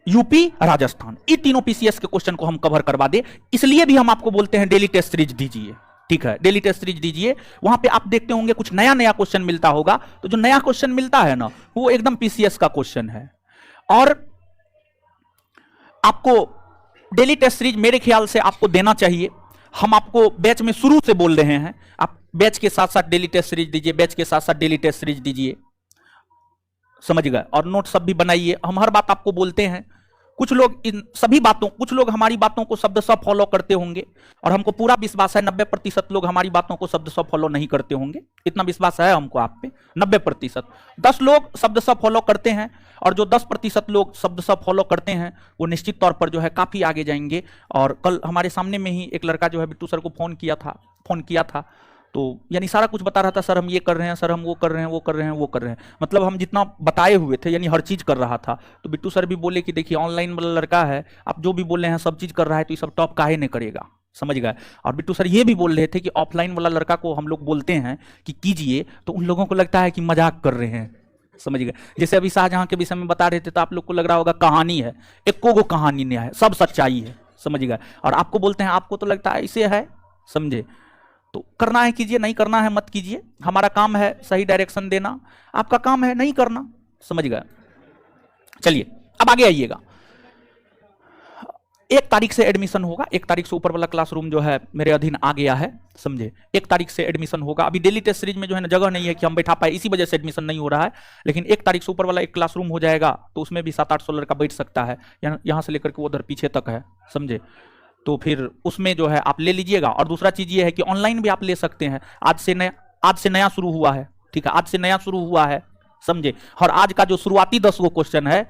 यूपी, राजस्थान, ये तीनों पीसीएस के क्वेश्चन को हम कवर करवा दे। इसलिए भी हम आपको बोलते हैं डेली टेस्ट सीरीज दीजिए, ठीक है, डेली टेस्ट सीरीज दीजिए। वहां पे आप देखते होंगे कुछ नया नया क्वेश्चन मिलता होगा, तो जो नया क्वेश्चन मिलता है ना, वो एकदम पीसीएस का क्वेश्चन है। और आपको डेली टेस्ट सीरीज मेरे ख्याल से आपको देना चाहिए। हम आपको बैच में शुरू से बोल रहे हैं, आप बैच के साथ साथ डेली टेस्ट सीरीज दीजिए, बैच के साथ साथ डेली टेस्ट सीरीज दीजिए, समझ गए। और नोट सब भी बनाइए। हम हर बात आपको बोलते हैं, कुछ लोग इन सभी बातों, कुछ लोग हमारी बातों को शब्द स फॉलो करते होंगे, और हमको पूरा विश्वास है 90% लोग हमारी बातों को शब्द स फॉलो नहीं करते होंगे। इतना विश्वास है हमको आप पे, 90%। 10 लोग शब्द स फॉलो करते हैं, और जो 10% लोग शब्द स फॉलो करते हैं वो निश्चित तौर पर जो है काफी आगे जाएंगे। और कल हमारे सामने में ही एक लड़का जो है बिट्टू सर को फोन किया था, तो यानी सारा कुछ बता रहा था, सर हम ये कर रहे हैं, सर हम वो कर रहे हैं, वो कर रहे हैं, वो कर रहे हैं, मतलब हम जितना बताए हुए थे यानी हर चीज कर रहा था। तो बिट्टू सर भी बोले कि देखिए ऑनलाइन वाला लड़का है, आप जो भी बोल रहे हैं सब चीज कर रहा है, तो ये सब टॉप काहे नहीं करेगा, समझ गए। और बिट्टू सर ये भी बोल रहे थे कि ऑफलाइन वाला लड़का को हम लोग बोलते हैं कि कीजिए, तो उन लोगों को लगता है कि मजाक कर रहे हैं, समझ गए। जैसे अभी शाहजहां के विषय में बता रहे थे, तो आप लोग को लग रहा होगा कहानी है, एको गो कहानी नहीं है, सब सच्चाई है, समझ गए। और आपको बोलते हैं, आपको तो लगता है ऐसे है, समझे। तो करना है कीजिए, नहीं करना है मत कीजिए। हमारा काम है सही डायरेक्शन देना, आपका काम है नहीं करना, समझ गए। चलिए अब आगे आइएगा। 1 तारीख से एडमिशन होगा, 1 तारीख से ऊपर वाला क्लासरूम जो है मेरे अधीन आ गया है, समझे। 1 तारीख से एडमिशन होगा। अभी डेली टेस्ट सीरीज में जो है ना जगह नहीं है कि हम बैठा पाए, इसी वजह से एडमिशन नहीं हो रहा है। लेकिन 1 तारीख से ऊपर वाला एक क्लासरूम हो जाएगा, तो उसमें भी 700-800 लड़का बैठ सकता है, यहाँ से लेकर के उधर पीछे तक है, समझे। तो फिर उसमें जो है आप ले लीजिएगा। और दूसरा चीज ये है कि ऑनलाइन भी आप ले सकते हैं। आज से नया शुरू हुआ है, ठीक है, आज से नया शुरू हुआ है, समझे। और आज का जो शुरुआती 10 गो क्वेश्चन है,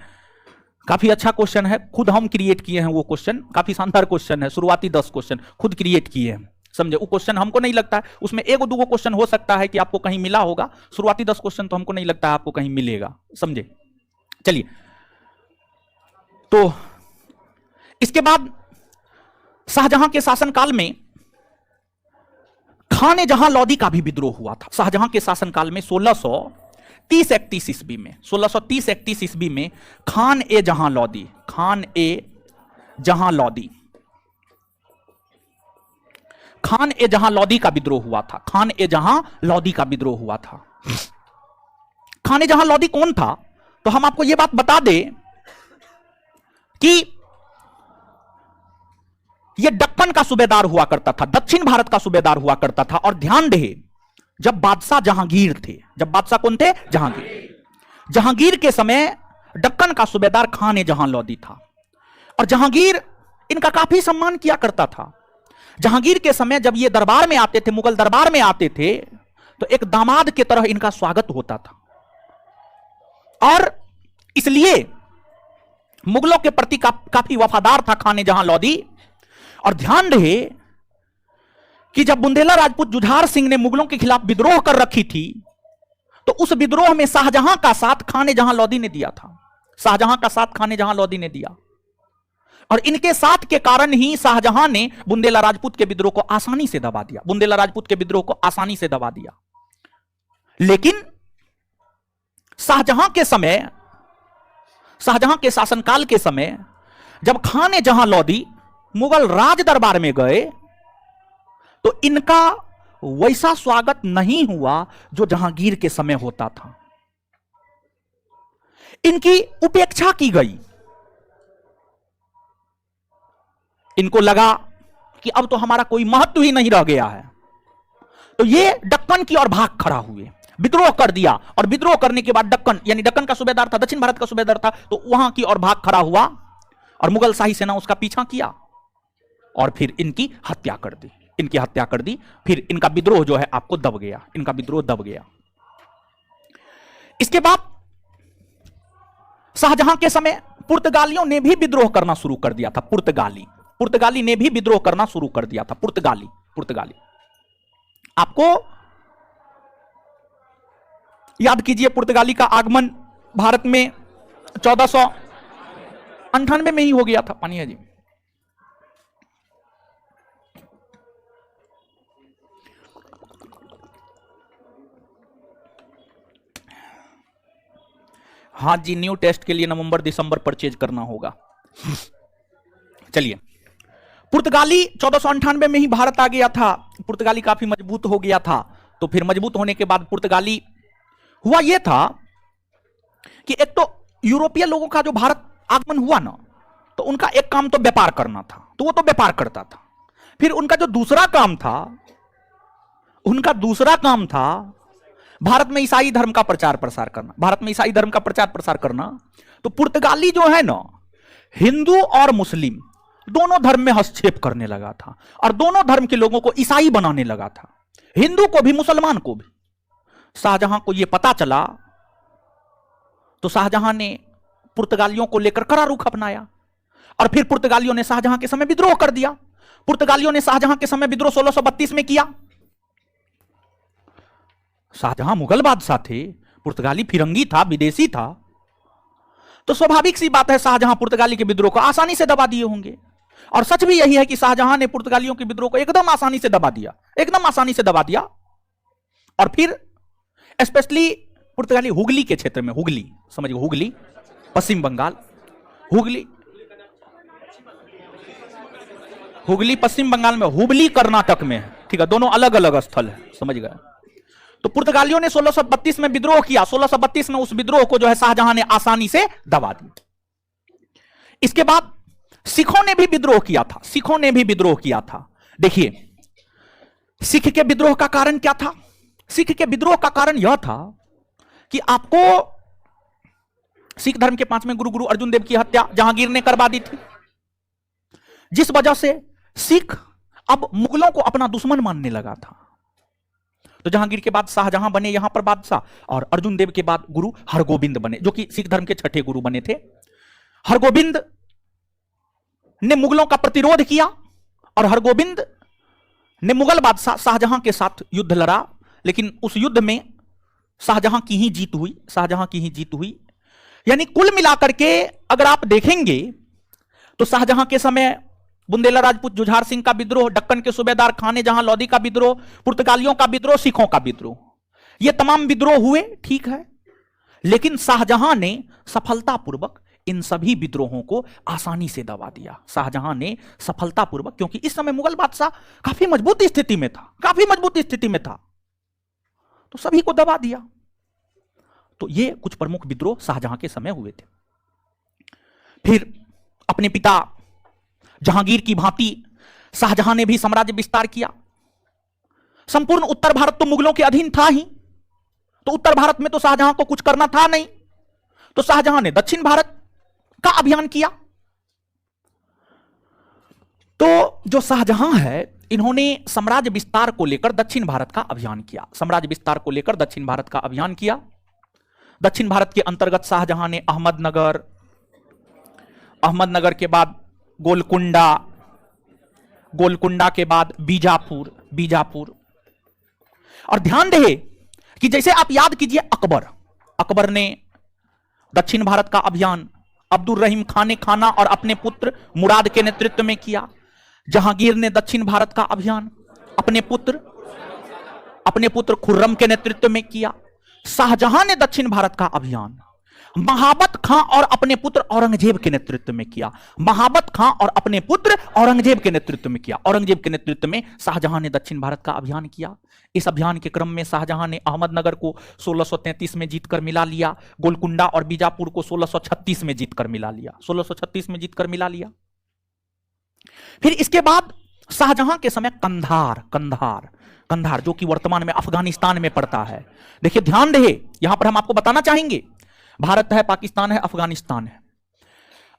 काफी अच्छा क्वेश्चन है, खुद हम क्रिएट किए हैं वो क्वेश्चन, काफी शानदार क्वेश्चन है। शुरुआती 10 क्वेश्चन खुद क्रिएट किए हैं, समझे। वो क्वेश्चन हमको नहीं लगता है उसमें 1-2 क्वेश्चन हो सकता है कि आपको कहीं मिला होगा, शुरुआती 10 क्वेश्चन तो हमको नहीं लगता है आपको कहीं मिलेगा, समझे। चलिए, तो इसके बाद शाहजहां के शासनकाल में खान ए जहां लोदी का भी विद्रोह हुआ था। शाहजहां के शासनकाल में 1630-31 ईस्वी में, 1630-31 ईस्वी में खान ए जहां लोदी, खान ए जहां लोदी, खान ए जहां लोदी का विद्रोह हुआ था। खान ए जहां लोदी का विद्रोह हुआ था। खान ए जहां लोदी कौन था? तो हम आपको यह बात बता दें कि यह दक्कन का सूबेदार हुआ करता था, दक्षिण भारत का सूबेदार हुआ करता था। और ध्यान रहे, जब बादशाह जहांगीर थे, जब बादशाह कौन थे? जहांगीर। जहांगीर के समय दक्कन का सूबेदार खान ए जहां लोदी था। और जहांगीर इनका काफी सम्मान किया करता था। जहांगीर के समय जब ये दरबार में आते थे, मुगल दरबार में आते थे, तो एक दामाद की तरह इनका स्वागत होता था। और इसलिए मुगलों के प्रति काफी वफादार था खान ए जहां लोदी। और ध्यान रहे कि जब बुंदेला राजपूत जुझार सिंह ने मुगलों के खिलाफ विद्रोह कर रखी थी, तो उस विद्रोह में शाहजहां का साथ खान ए जहां लोदी ने दिया था। शाहजहां का साथ खान ए जहां लोदी ने दिया। और इनके साथ के कारण ही शाहजहां ने बुंदेला राजपूत के विद्रोह को आसानी से दबा दिया, बुंदेला राजपूत के विद्रोह को आसानी से दबा दिया। लेकिन शाहजहां के समय, शाहजहां के शासनकाल के समय, जब खान ए जहां लोदी मुगल राज दरबार में गए, तो इनका वैसा स्वागत नहीं हुआ जो जहांगीर के समय होता था। इनकी उपेक्षा की गई। इनको लगा कि अब तो हमारा कोई महत्व ही नहीं रह गया है। तो ये दक्कन की ओर भाग खड़ा हुए, विद्रोह कर दिया। और विद्रोह करने के बाद दक्कन, यानी दक्कन का सूबेदार था, दक्षिण भारत का सूबेदार था, तो वहां की ओर भाग खड़ा हुआ और मुगल शाही सेना उसका पीछा किया। और फिर इनकी हत्या कर दी, इनकी हत्या कर दी। फिर इनका विद्रोह जो है आपको दब गया, इनका विद्रोह दब गया। इसके बाद शाहजहां के समय पुर्तगालियों ने भी विद्रोह करना शुरू कर दिया था। पुर्तगाली ने भी विद्रोह करना शुरू कर दिया था। पुर्तगाली आपको याद कीजिए, पुर्तगाली का आगमन भारत में 1498 में ही हो गया था। पानी है जी। हाँ जी, न्यू टेस्ट के लिए नवंबर दिसंबर परचेज करना होगा। चलिए, पुर्तगाली 1498 में ही भारत आ गया था। पुर्तगाली काफी मजबूत हो गया था। तो फिर मजबूत होने के बाद पुर्तगाली हुआ यह था कि एक तो यूरोपीय लोगों का जो भारत आगमन हुआ ना, तो उनका एक काम तो व्यापार करना था, तो वो तो व्यापार करता था। फिर उनका जो दूसरा काम था भारत में ईसाई धर्म का प्रचार प्रसार करना। भारत में ईसाई धर्म का प्रचार प्रसार करना। तो पुर्तगाली जो है ना, हिंदू और मुस्लिम दोनों धर्म में हस्तक्षेप करने लगा था और दोनों धर्म के लोगों को ईसाई बनाने लगा था, हिंदू को भी मुसलमान को भी। शाहजहां को यह पता चला तो शाहजहां ने पुर्तगालियों को लेकर कड़ा रुख अपनाया और फिर पुर्तगालियों ने शाहजहां के समय विद्रोह कर दिया। पुर्तगालियों ने शाहजहां के समय विद्रोह 1632 में किया। शाहजहां मुगल बादशाह थे, पुर्तगाली फिरंगी था, विदेशी था, तो स्वाभाविक सी बात है शाहजहां पुर्तगाली के विद्रोह को आसानी से दबा दिए होंगे। और सच भी यही है कि शाहजहां ने पुर्तगालियों के विद्रोह को एकदम आसानी से दबा दिया, एकदम आसानी से दबा दिया। और फिर स्पेशली पुर्तगाली हुगली के क्षेत्र में, हुगली समझिए, हुगली पश्चिम बंगाल, हुगली पश्चिम बंगाल में, हुबली कर्नाटक में, ठीक है, दोनों अलग अलग स्थल है, समझ गए। तो पुर्तगालियों ने 1632 में विद्रोह किया। 1632 में उस विद्रोह को जो है शाहजहां ने आसानी से दबा दिया। इसके बाद सिखों ने भी विद्रोह किया था। देखिए, सिख के विद्रोह का कारण क्या था? सिख के विद्रोह का कारण यह था कि आपको सिख धर्म के 5वें गुरु अर्जुन देव की हत्या जहांगीर ने करवा दी थी, जिस वजह से सिख अब मुगलों को अपना दुश्मन मानने लगा था। तो जहांगीर के बाद शाहजहां बने यहां पर बादशाह, और अर्जुन देव के बाद गुरु हरगोबिंद बने, जो कि सिख धर्म के 6ठे गुरु बने थे। हरगोबिंद ने मुगलों का प्रतिरोध किया और हरगोबिंद ने मुगल बादशाह शाहजहां के साथ युद्ध लड़ा, लेकिन उस युद्ध में शाहजहां की ही जीत हुई। यानी कुल मिलाकर के अगर आप देखेंगे तो शाहजहां के समय बुंदेला राजपूत जुझार सिंह का विद्रोह, दक्कन के सूबेदार खाने जहां लोधी का विद्रोह, पुर्तगालियों का विद्रोह, सिखों का विद्रोह, ये तमाम विद्रोह हुए, ठीक है। लेकिन शाहजहां ने सफलतापूर्वक इन सभी विद्रोहों को आसानी से दबा दिया। शाहजहां ने सफलतापूर्वक, क्योंकि इस समय मुगल बादशाह काफी मजबूत स्थिति में था, तो सभी को दबा दिया। तो ये कुछ प्रमुख विद्रोह शाहजहां के समय हुए थे। फिर अपने पिता जहांगीर की भांति शाहजहां ने भी साम्राज्य विस्तार किया। संपूर्ण उत्तर भारत तो मुगलों के अधीन था ही, तो उत्तर भारत में तो शाहजहां को कुछ करना था नहीं, तो शाहजहां ने दक्षिण भारत का अभियान किया। तो जो शाहजहां है, इन्होंने साम्राज्य विस्तार को लेकर दक्षिण भारत का अभियान किया। दक्षिण भारत के अंतर्गत शाहजहां ने अहमदनगर के बाद गोलकुंडा के बाद बीजापुर। और ध्यान रहे कि जैसे आप याद कीजिए, अकबर ने दक्षिण भारत का अभियान अब्दुल रहीम खान ने खाना और अपने पुत्र मुराद के नेतृत्व में किया। जहांगीर ने दक्षिण भारत का अभियान अपने पुत्र खुर्रम के नेतृत्व में किया। शाहजहां ने दक्षिण भारत का अभियान महाबत खां और अपने पुत्र औरंगजेब के नेतृत्व में किया। औरंगजेब के नेतृत्व में शाहजहां ने दक्षिण भारत का अभियान किया। इस अभियान के क्रम में शाहजहां ने अहमदनगर को 1633 में जीतकर मिला लिया, गोलकुंडा और बीजापुर को 1636 में जीतकर मिला लिया। फिर इसके बाद शाहजहां के समय कंधार जो कि वर्तमान में अफगानिस्तान में पड़ता है। देखिए, ध्यान रहे, यहां पर हम आपको बताना चाहेंगे, भारत है, पाकिस्तान है, अफगानिस्तान है।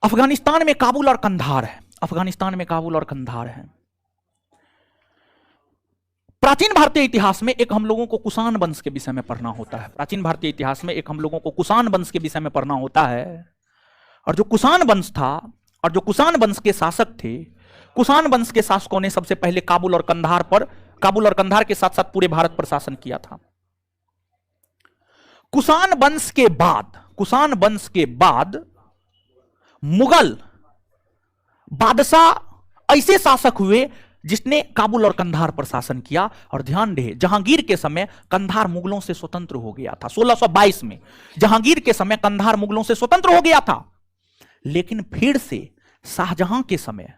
अफगानिस्तान में काबुल और कंधार है। अफगानिस्तान में काबुल और कंधार है। प्राचीन भारतीय इतिहास में एक हम लोगों को कुषाण वंश के विषय में पढ़ना होता है। प्राचीन भारतीय इतिहास में एक हम लोगों को कुषाण वंश के विषय में पढ़ना होता है। और जो कुषाण वंश था और जो कुषाण वंश के शासक थे, कुषाण वंश के शासकों ने सबसे पहले काबुल और कंधार के साथ साथ पूरे भारत पर शासन किया था। कुषाण वंश के बाद मुगल बादशाह ऐसे शासक हुए जिसने काबुल और कंधार पर शासन किया। और ध्यान रहे, जहांगीर के समय कंधार मुगलों से स्वतंत्र हो गया था। 1622 में जहांगीर के समय कंधार मुगलों से स्वतंत्र हो गया था। लेकिन फिर से शाहजहां के समय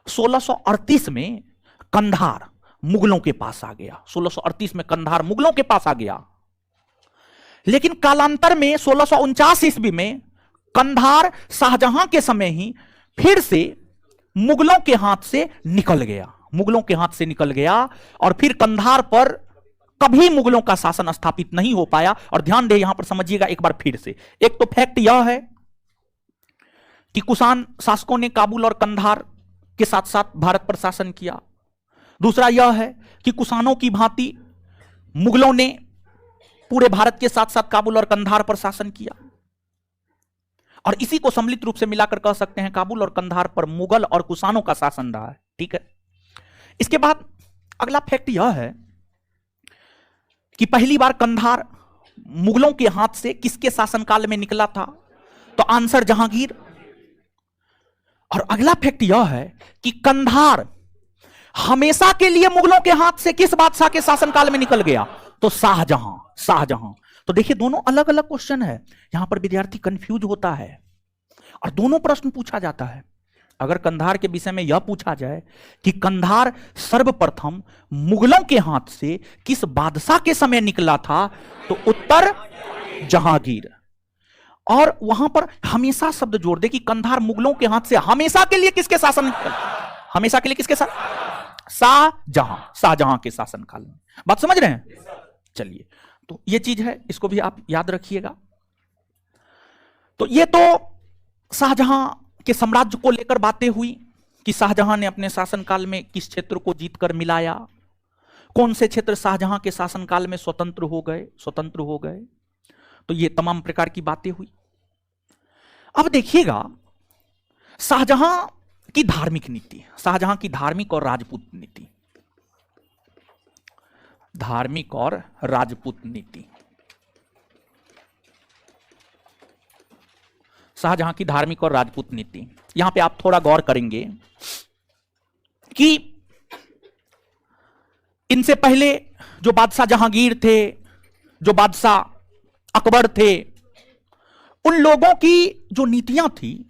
1638 में कंधार मुगलों के पास आ गया। 1638 में कंधार मुगलों के पास आ गया। लेकिन कालांतर में 1649 ईस्वी में कंधार शाहजहां के समय ही फिर से मुगलों के हाथ से निकल गया। और फिर कंधार पर कभी मुगलों का शासन स्थापित नहीं हो पाया। और ध्यान दे, यहां पर समझिएगा एक बार फिर से, एक तो फैक्ट यह है कि कुषाण शासकों ने काबुल और कंधार के साथ साथ भारत पर शासन किया। दूसरा यह है कि कुषाणों की भांति मुगलों ने पूरे भारत के साथ साथ काबुल और कंधार पर शासन किया। और इसी को सम्मिलित रूप से मिलाकर कह सकते हैं काबुल और कंधार पर मुगल और कुषाणों का शासन रहा है। ठीक है। इसके बाद अगला फैक्ट यह है कि पहली बार कंधार मुगलों के हाथ से किसके शासनकाल में निकला था? तो आंसर जहांगीर। और अगला फैक्ट यह है कि कंधार हमेशा के लिए मुगलों के हाथ से किस बादशाह के शासनकाल में निकल गया? तो शाहजहां। तो देखिए, दोनों अलग अलग क्वेश्चन है। यहां पर विद्यार्थी कंफ्यूज होता है और दोनों प्रश्न पूछा जाता है। अगर कंधार के विषय में यह पूछा जाए कि कंधार सर्वप्रथम मुगलों के हाथ से किस बादशाह के समय निकला था, तो उत्तर जहांगीर। और वहां पर हमेशा शब्द जोड़ दे कि कंधार मुगलों के हाथ से हमेशा के लिए किसके शासन निकला? हमेशा के लिए किसके साथ? शाहजहां के शासनकाल में। बात समझ रहे हैं? चलिए, तो ये चीज है, इसको भी आप याद रखिएगा। तो ये तो शाहजहां के साम्राज्य को लेकर बातें हुई कि शाहजहां ने अपने शासनकाल में किस क्षेत्र को जीतकर मिलाया, कौन से क्षेत्र शाहजहां के शासनकाल में स्वतंत्र हो गए। तो ये तमाम प्रकार की बातें हुई। अब देखिएगा शाहजहां की धार्मिक नीति, शाहजहां की धार्मिक और राजपूत नीति। शाहजहां की धार्मिक और राजपूत नीति, यहां पे आप थोड़ा गौर करेंगे कि इनसे पहले जो बादशाह जहांगीर थे, जो बादशाह अकबर थे, उन लोगों की जो नीतियां थी,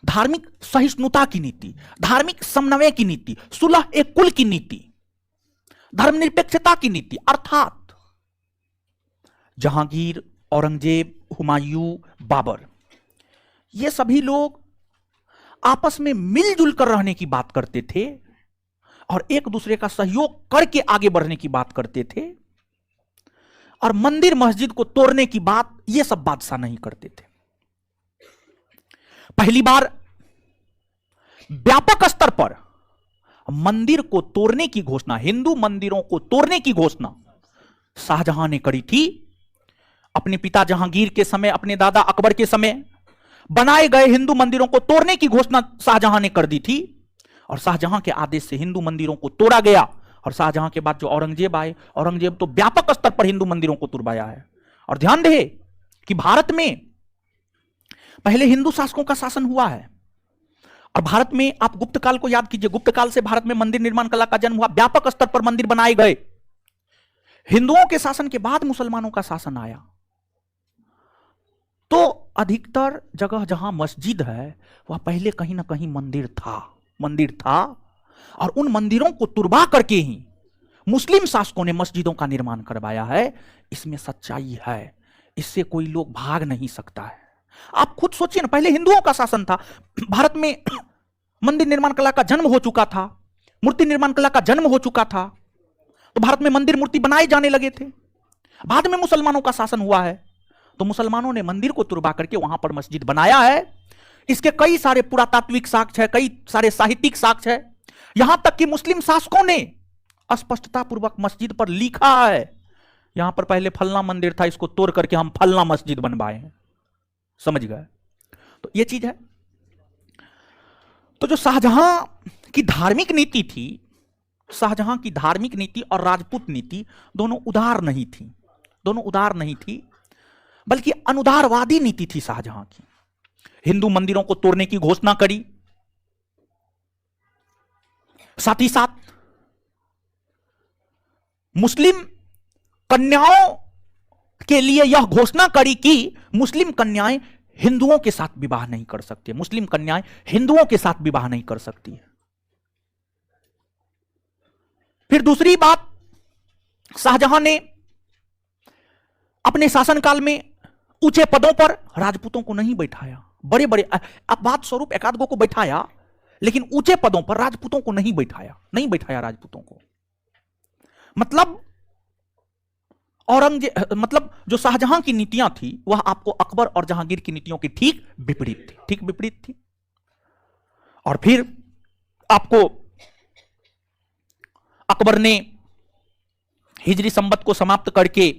धार्मिक सहिष्णुता की नीति, धार्मिक समन्वय की नीति, सुलह एक कुल की नीति, धर्मनिरपेक्षता की नीति, अर्थात जहांगीर, औरंगजेब, हुमायूं, बाबर, ये सभी लोग आपस में मिलजुल कर रहने की बात करते थे और एक दूसरे का सहयोग करके आगे बढ़ने की बात करते थे। और मंदिर मस्जिद को तोड़ने की बात ये सब बादशाह नहीं करते थे। पहली बार व्यापक स्तर पर मंदिर को तोड़ने की घोषणा, हिंदू मंदिरों को तोड़ने की घोषणा शाहजहां ने करी थी। अपने पिता जहांगीर के समय, अपने दादा अकबर के समय बनाए गए हिंदू मंदिरों को तोड़ने की घोषणा शाहजहां ने कर दी थी। और शाहजहां के आदेश से हिंदू मंदिरों को तोड़ा गया। और शाहजहां के बाद जो औरंगजेब आए, औरंगजेब तो व्यापक स्तर पर हिंदू मंदिरों को तुड़वाया है। और ध्यान रहे कि भारत में पहले हिंदू शासकों का शासन हुआ है। और भारत में आप गुप्त काल को याद कीजिए, गुप्त काल से भारत में मंदिर निर्माण कला का जन्म हुआ, व्यापक स्तर पर मंदिर बनाए गए। हिंदुओं के शासन के बाद मुसलमानों का शासन आया। तो अधिकतर जगह जहां मस्जिद है वह पहले कहीं ना कहीं मंदिर था। और उन मंदिरों को तुड़वा करके ही मुस्लिम शासकों ने मस्जिदों का निर्माण करवाया है। इसमें सच्चाई है, इससे कोई लोग भाग नहीं सकता है। आप खुद सोचिए ना, पहले हिंदुओं का शासन था, भारत में मंदिर निर्माण कला का जन्म हो चुका था, मूर्ति निर्माण कला का जन्म हो चुका था, तो भारत में मंदिर मूर्ति बनाए जाने लगे थे। बाद में मुसलमानों का शासन हुआ है, तो मुसलमानों ने मंदिर को तुड़वा करके वहां पर मस्जिद बनाया है। इसके कई सारे पुरातात्विक साक्ष्य है, कई सारे साहित्यिक साक्ष्य है। यहां तक कि मुस्लिम शासकों ने स्पष्टता पूर्वक मस्जिद पर लिखा है, यहां पर पहले फलना मंदिर था, इसको तोड़ करके हम फलना मस्जिद बनवाए हैं। समझ गए? तो यह चीज है। तो जो शाहजहां की धार्मिक नीति थी, शाहजहां की धार्मिक नीति और राजपूत नीति दोनों उदार नहीं थी, दोनों उदार नहीं थी, बल्कि अनुदारवादी नीति थी शाहजहां की। हिंदू मंदिरों को तोड़ने की घोषणा करी, साथ ही साथ मुस्लिम कन्याओं के लिए यह घोषणा करी कि मुस्लिम कन्याएं हिंदुओं के साथ विवाह नहीं कर सकती, मुस्लिम कन्याएं हिंदुओं के साथ विवाह नहीं कर सकती है। फिर दूसरी बात, शाहजहां ने अपने शासनकाल में ऊंचे पदों पर राजपूतों को नहीं बैठाया, बड़े बड़े अपवाद स्वरूप एक आध को बैठाया, लेकिन ऊंचे पदों पर राजपूतों को नहीं बैठाया, नहीं बैठाया राजपूतों को। मतलब मतलब जो शाहजहां की नीतियां थी वह आपको अकबर और जहांगीर की नीतियों की ठीक विपरीत थी, ठीक विपरीत थी। और फिर आपको अकबर ने हिजरी संवत को समाप्त करके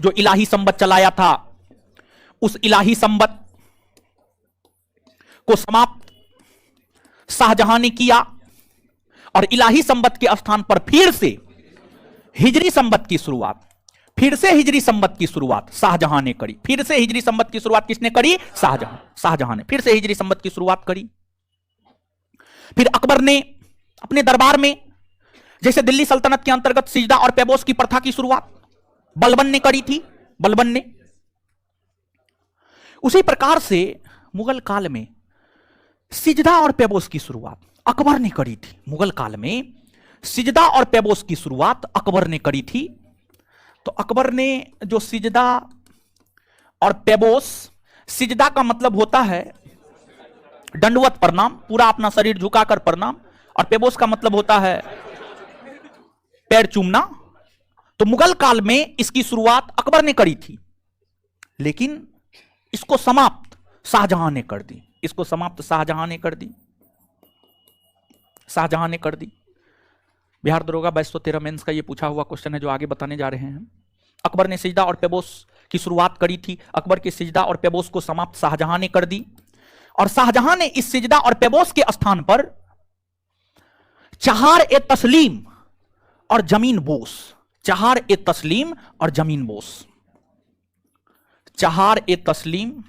जो इलाही संवत चलाया था, उस इलाही संवत को समाप्त शाहजहां ने किया और इलाही संवत के स्थान पर फिर से हिजरी संवत की शुरुआत, फिर से हिजरी संवत की शुरुआत शाहजहां ने करी। फिर से हिजरी संवत की शुरुआत किसने करी? शाहजहां। शाहजहां ने फिर से हिजरी संवत की शुरुआत करी। फिर अकबर ने अपने दरबार में, जैसे दिल्ली सल्तनत के अंतर्गत सिजदा और पैबोस की प्रथा की शुरुआत बलबन ने करी थी, बलबन ने, उसी प्रकार से मुगल काल में सिजदा और पैबोस की शुरुआत अकबर ने करी थी। मुगल काल में सिजदा और पैबोस की शुरुआत अकबर ने करी थी। तो अकबर ने जो सिजदा और पैबोस, सिजदा का मतलब होता है दंडवत प्रणाम, पूरा अपना शरीर झुकाकर प्रणाम, और पैबोस का मतलब होता है पैर चूमना। तो मुगल काल में इसकी शुरुआत अकबर ने करी थी, लेकिन इसको समाप्त शाहजहां ने कर दी, इसको समाप्त शाहजहां ने कर दी, शाहजहां ने कर दी। बिहार दरोगा 2213 मेंस का ये पूछा हुआ क्वेश्चन है जो आगे बताने जा रहे हैं। अकबर ने सिजदा और पैबोस की शुरुआत करी थी, अकबर के सिजदा और पैबोस को समाप्त शाहजहां ने कर दी, और शाहजहां ने इस सिजदा और पैबोस के स्थान पर चहार ए तस्लीम और जमीन बोस, चहार ए तस्लीम और जमीन बोस, चहार ए तस्लीम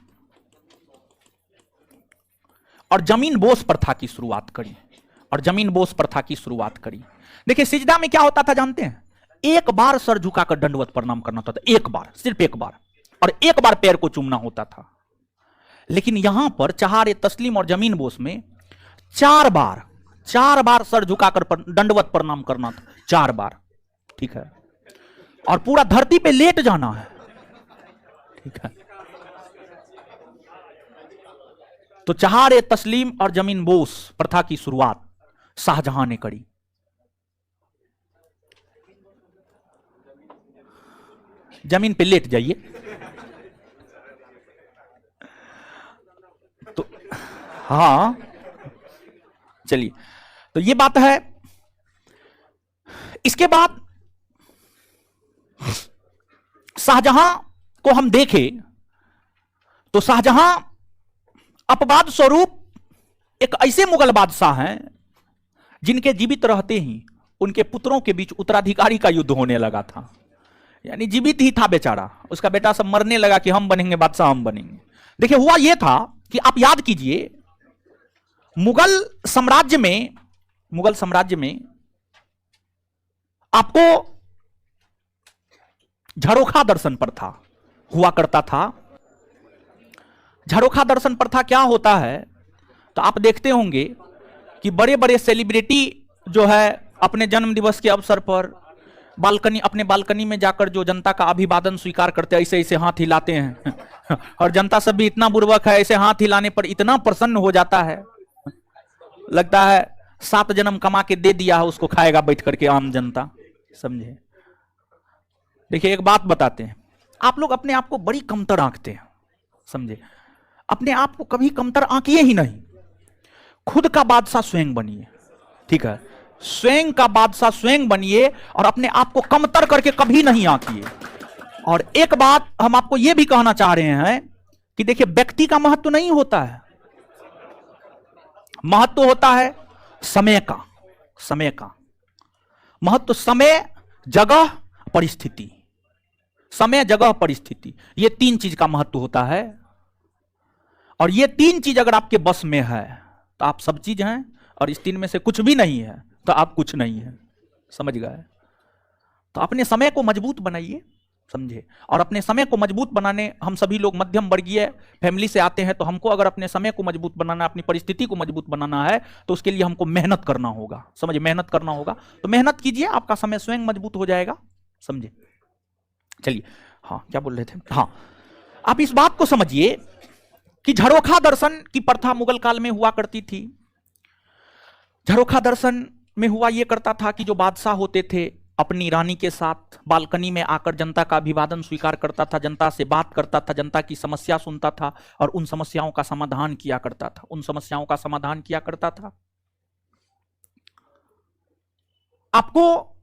और जमीन बोस प्रथा की शुरुआत करी, और जमीन बोस प्रथा की शुरुआत करी। देखिए सिजदा में क्या होता था जानते हैं? एक बार सर झुकाकर दंडवत प्रणाम करना होता था, एक बार, सिर्फ एक बार, और एक बार पैर को चूमना होता था। लेकिन यहां पर चहार ए तस्लीम और जमीन बोस में चार बार सर झुकाकर दंडवत प्रणाम करना था, 4 बार, ठीक है, और पूरा धरती पे लेट जाना है, ठीक है। तो चहार ए तस्लीम और जमीन बोस प्रथा की शुरुआत शाहजहां ने करी। जमीन पे लेट जाइए। तो हाँ, चलिए, तो ये बात है। इसके बाद शाहजहां को हम देखें तो शाहजहां अपवाद स्वरूप एक ऐसे मुगल बादशाह हैं जिनके जीवित रहते ही उनके पुत्रों के बीच उत्तराधिकारी का युद्ध होने लगा था। यानी जीवित ही था बेचारा, उसका बेटा सब मरने लगा कि हम बनेंगे बादशाह, हम बनेंगे। देखिए हुआ यह था कि आप याद कीजिए, मुगल साम्राज्य में आपको झरोखा दर्शन प्रथा हुआ करता था। झरोखा दर्शन प्रथा क्या होता है? तो आप देखते होंगे कि बड़े बड़े सेलिब्रिटी जो है अपने जन्म दिवस के अवसर पर अपने बालकनी में जाकर जो जनता का अभिवादन स्वीकार करते हैं, ऐसे ऐसे हाथ हिलाते हैं और जनता सब भी इतना बुर्बक है, ऐसे हाथ हिलाने पर इतना प्रसन्न हो जाता है, लगता है 7 जन्म कमा के दे दिया है उसको, खाएगा बैठ करके आम जनता, समझे। देखिए एक बात बताते हैं, आप लोग अपने आप को बड़ी कमतर आंकते हैं, समझे। अपने आप को कभी कमतर आंकिए ही नहीं, खुद का बादशाह स्वयं बनिए, ठीक है, स्वयं का बादशाह स्वयं बनिए और अपने आप को कमतर करके कभी नहीं आंकिए। और एक बात हम आपको यह भी कहना चाह रहे हैं कि देखिए, व्यक्ति का महत्व नहीं होता है, महत्व होता है समय का, समय का महत्व, समय जगह परिस्थिति, समय जगह परिस्थिति, ये तीन चीज का महत्व होता है। और ये तीन चीज अगर आपके बस में है तो आप सब चीज हैं, और इस तीन में से कुछ भी नहीं है तो आप कुछ नहीं है, समझ गए। तो अपने समय को मजबूत बनाइए, समझे। और अपने समय को मजबूत बनाने, हम सभी लोग मध्यम वर्गीय फैमिली से आते हैं, तो हमको अगर अपने समय को मजबूत बनाना, अपनी परिस्थिति को मजबूत बनाना है तो उसके लिए हमको मेहनत करना होगा, समझे, मेहनत करना होगा। तो मेहनत कीजिए, आपका समय स्वयं मजबूत हो जाएगा, समझे। चलिए, हाँ क्या बोल रहे थे, हाँ, आप इस बात को समझिए कि झरोखा दर्शन की प्रथा मुगल काल में हुआ करती थी। झरोखा दर्शन में हुआ यह करता था कि जो बादशाह होते थे अपनी रानी के साथ बालकनी में आकर जनता का अभिवादन स्वीकार करता था, जनता से बात करता था, जनता की समस्या सुनता था और उन समस्याओं का समाधान किया करता था, उन समस्याओं का समाधान किया करता था। आपको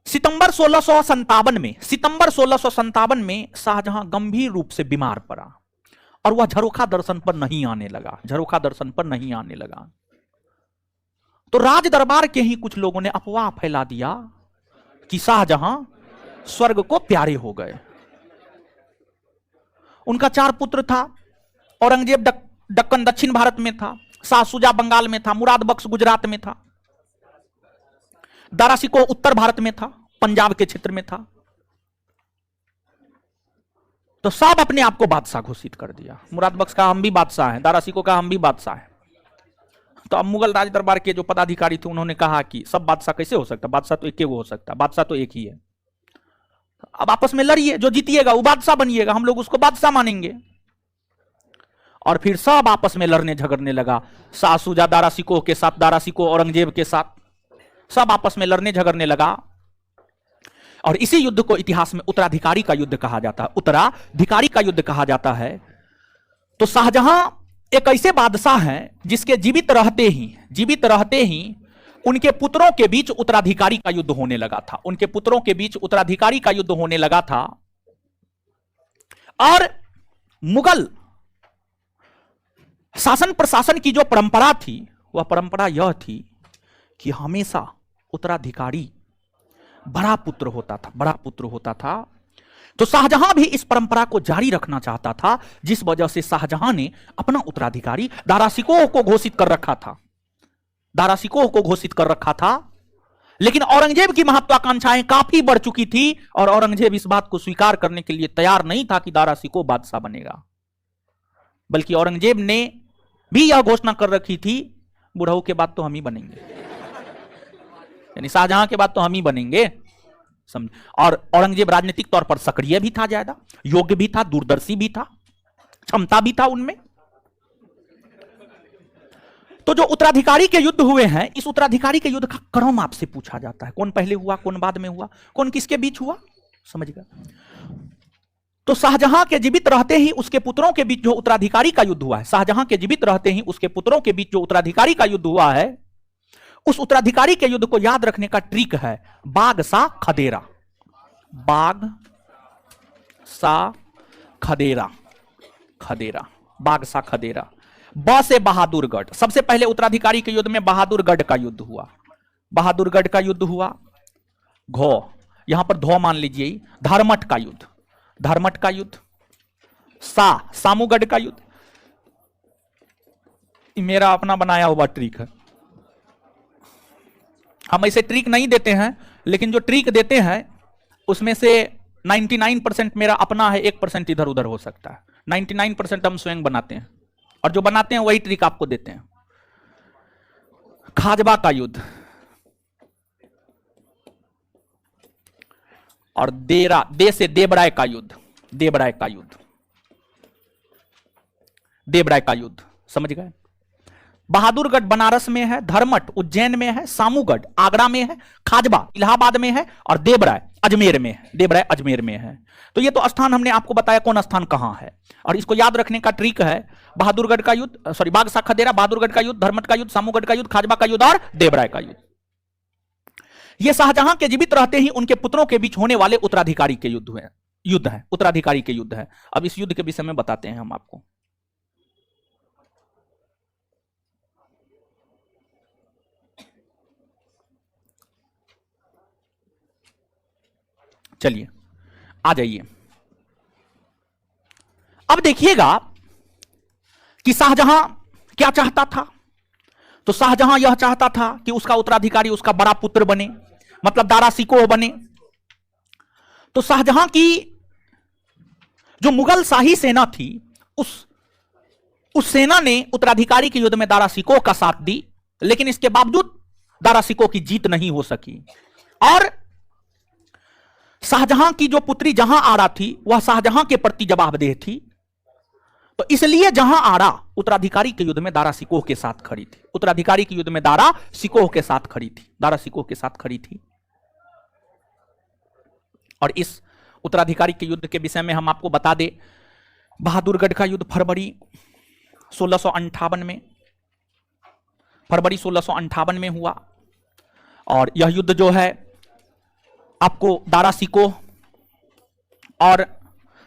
सितंबर 1657 में शाहजहां गंभीर रूप से बीमार पड़ा और वह झरोखा दर्शन पर नहीं आने लगा, झरोखा दर्शन पर नहीं आने लगा। तो राज दरबार के ही कुछ लोगों ने अफवाह फैला दिया कि शाहजहां स्वर्ग को प्यारे हो गए। उनका 4 पुत्र था, औरंगजेब दक्कन दक्षिण भारत में था, शाह शुजा बंगाल में था, मुराद बख्श गुजरात में था, दारा शिकोह उत्तर भारत में था, पंजाब के क्षेत्र में था। तो सब अपने आप को बादशाह घोषित कर दिया। मुराद बख्श का हम भी बादशाह हैं, दारा शिकोह का हम भी बादशाह हैं। तो अब मुगल राज दरबार के जो पदाधिकारी थे उन्होंने कहा कि सब बादशाह कैसे हो सकता, बादशाह तो एक ही हो सकता, बादशाह तो एक ही है। अब आपस में लड़िए, जो जीतिएगा वो बादशाह बनिएगा, हम लोग उसको बादशाह मानेंगे। और फिर सब आपस में लड़ने झगड़ने लगा, शाह शुजा दारा शिकोह के साथ, दारा शिकोह औरंगजेब के साथ, सब आपस में लड़ने झगड़ने लगा। और इसी युद्ध को इतिहास में उत्तराधिकारी का युद्ध कहा जाता है, उत्तराधिकारी का युद्ध कहा जाता है। तो शाहजहां एक ऐसे बादशाह हैं जिसके जीवित रहते ही उनके पुत्रों के बीच उत्तराधिकारी का युद्ध होने लगा था, उनके पुत्रों के बीच उत्तराधिकारी का युद्ध होने लगा था। और मुगल शासन प्रशासन की जो परंपरा थी वह परंपरा यह थी कि हमेशा उत्तराधिकारी बड़ा पुत्र होता था। तो शाहजहां भी इस परंपरा को जारी रखना चाहता था, जिस वजह से शाहजहां ने अपना उत्तराधिकारी दारा शिकोह को घोषित कर रखा था। लेकिन औरंगजेब की महत्वाकांक्षाएं काफी बढ़ चुकी थी और औरंगजेब इस बात को स्वीकार करने के लिए तैयार नहीं था कि दारा शिकोह बादशाह बनेगा। बल्कि औरंगजेब ने भी यह घोषणा कर रखी थी, बुढ़ऊ के बाद तो हम ही बनेंगे, यानी शाहजहां के बाद तो हम ही बनेंगे, समझ। और औरंगजेब राजनीतिक तौर पर सक्रिय भी था, ज्यादा योग्य भी था, दूरदर्शी भी था, क्षमता भी था उनमें। तो जो उत्तराधिकारी के युद्ध हुए हैं, इस उत्तराधिकारी के युद्ध का क्रम आपसे पूछा जाता है, कौन पहले हुआ, कौन बाद में हुआ, कौन किसके बीच हुआ, समझ गए। तो शाहजहां के जीवित रहते ही उसके पुत्रों के बीच जो उत्तराधिकारी का युद्ध हुआ है, शाहजहां के जीवित रहते ही उसके पुत्रों के बीच जो उत्तराधिकारी का युद्ध हुआ है, उस उत्तराधिकारी के युद्ध को याद रखने का ट्रिक है बाग सा खदेरा, बाग सा खदेरा, बाग सा खदेरा। ब से बहादुरगढ़, सबसे पहले उत्तराधिकारी के युद्ध में बहादुरगढ़ का युद्ध हुआ, बहादुरगढ़ का युद्ध हुआ। घो, यहां पर धो मान लीजिए, धर्मठ का युद्ध, धर्मठ का युद्ध। सामूगढ़ का युद्ध, मेरा अपना बनाया हुआ ट्रिक है, हम ऐसे ट्रिक नहीं देते हैं, लेकिन जो ट्रिक देते हैं उसमें से 99% मेरा अपना है, 1% इधर उधर हो सकता है। 99% हम स्वयं बनाते हैं और जो बनाते हैं वही ट्रिक आपको देते हैं। खाजबा का युद्ध और दे से देवराय का युद्ध, देवराय का युद्ध, समझ गए। बहादुरगढ़ बनारस में है, धर्मट उज्जैन में है, सामूगढ़ आगरा में है, खाजबा इलाहाबाद में है और देवराय अजमेर में है। देवराय अजमेर में है। तो ये तो स्थान हमने आपको बताया कौन स्थान कहां है। और इसको याद रखने का ट्रिक है बहादुरगढ़ का युद्ध, सॉरी बागसा खदेरा, बहादुरगढ़ का युद्ध, धर्मट का युद्ध, सामूगढ़ का युद्ध, खाजबा का युद्ध और देवराय का युद्ध। ये शाहजहां के जीवित रहते ही उनके पुत्रों के बीच होने वाले उत्तराधिकारी के युद्ध है, उत्तराधिकारी के युद्ध है। अब इस युद्ध के विषय में बताते हैं हम आपको। चलिए आ जाइए। अब देखिएगा कि शाहजहां क्या चाहता था। तो शाहजहां यह चाहता था कि उसका उत्तराधिकारी उसका बड़ा पुत्र बने, मतलब दारा सिकोह बने। तो शाहजहां की जो मुगल शाही सेना थी, उस सेना ने उत्तराधिकारी के युद्ध में दारा सिकोह का साथ दी, लेकिन इसके बावजूद दारा सिकोह की जीत नहीं हो सकी। और शाहजहां की जो पुत्री जहां आरा थी वह शाहजहां के प्रति जवाबदेह थी। तो इसलिए जहां आरा उत्तराधिकारी के युद्ध में दारा सिकोह के साथ खड़ी थी, उत्तराधिकारी के युद्ध में दारा सिकोह के साथ खड़ी थी, दारा सिकोह के साथ खड़ी थी। और इस उत्तराधिकारी के युद्ध के विषय में हम आपको बता दें, बहादुरगढ़ का युद्ध फरवरी 1658 में, फरवरी 1658 में हुआ। और यह युद्ध जो है आपको दारा सिकोह और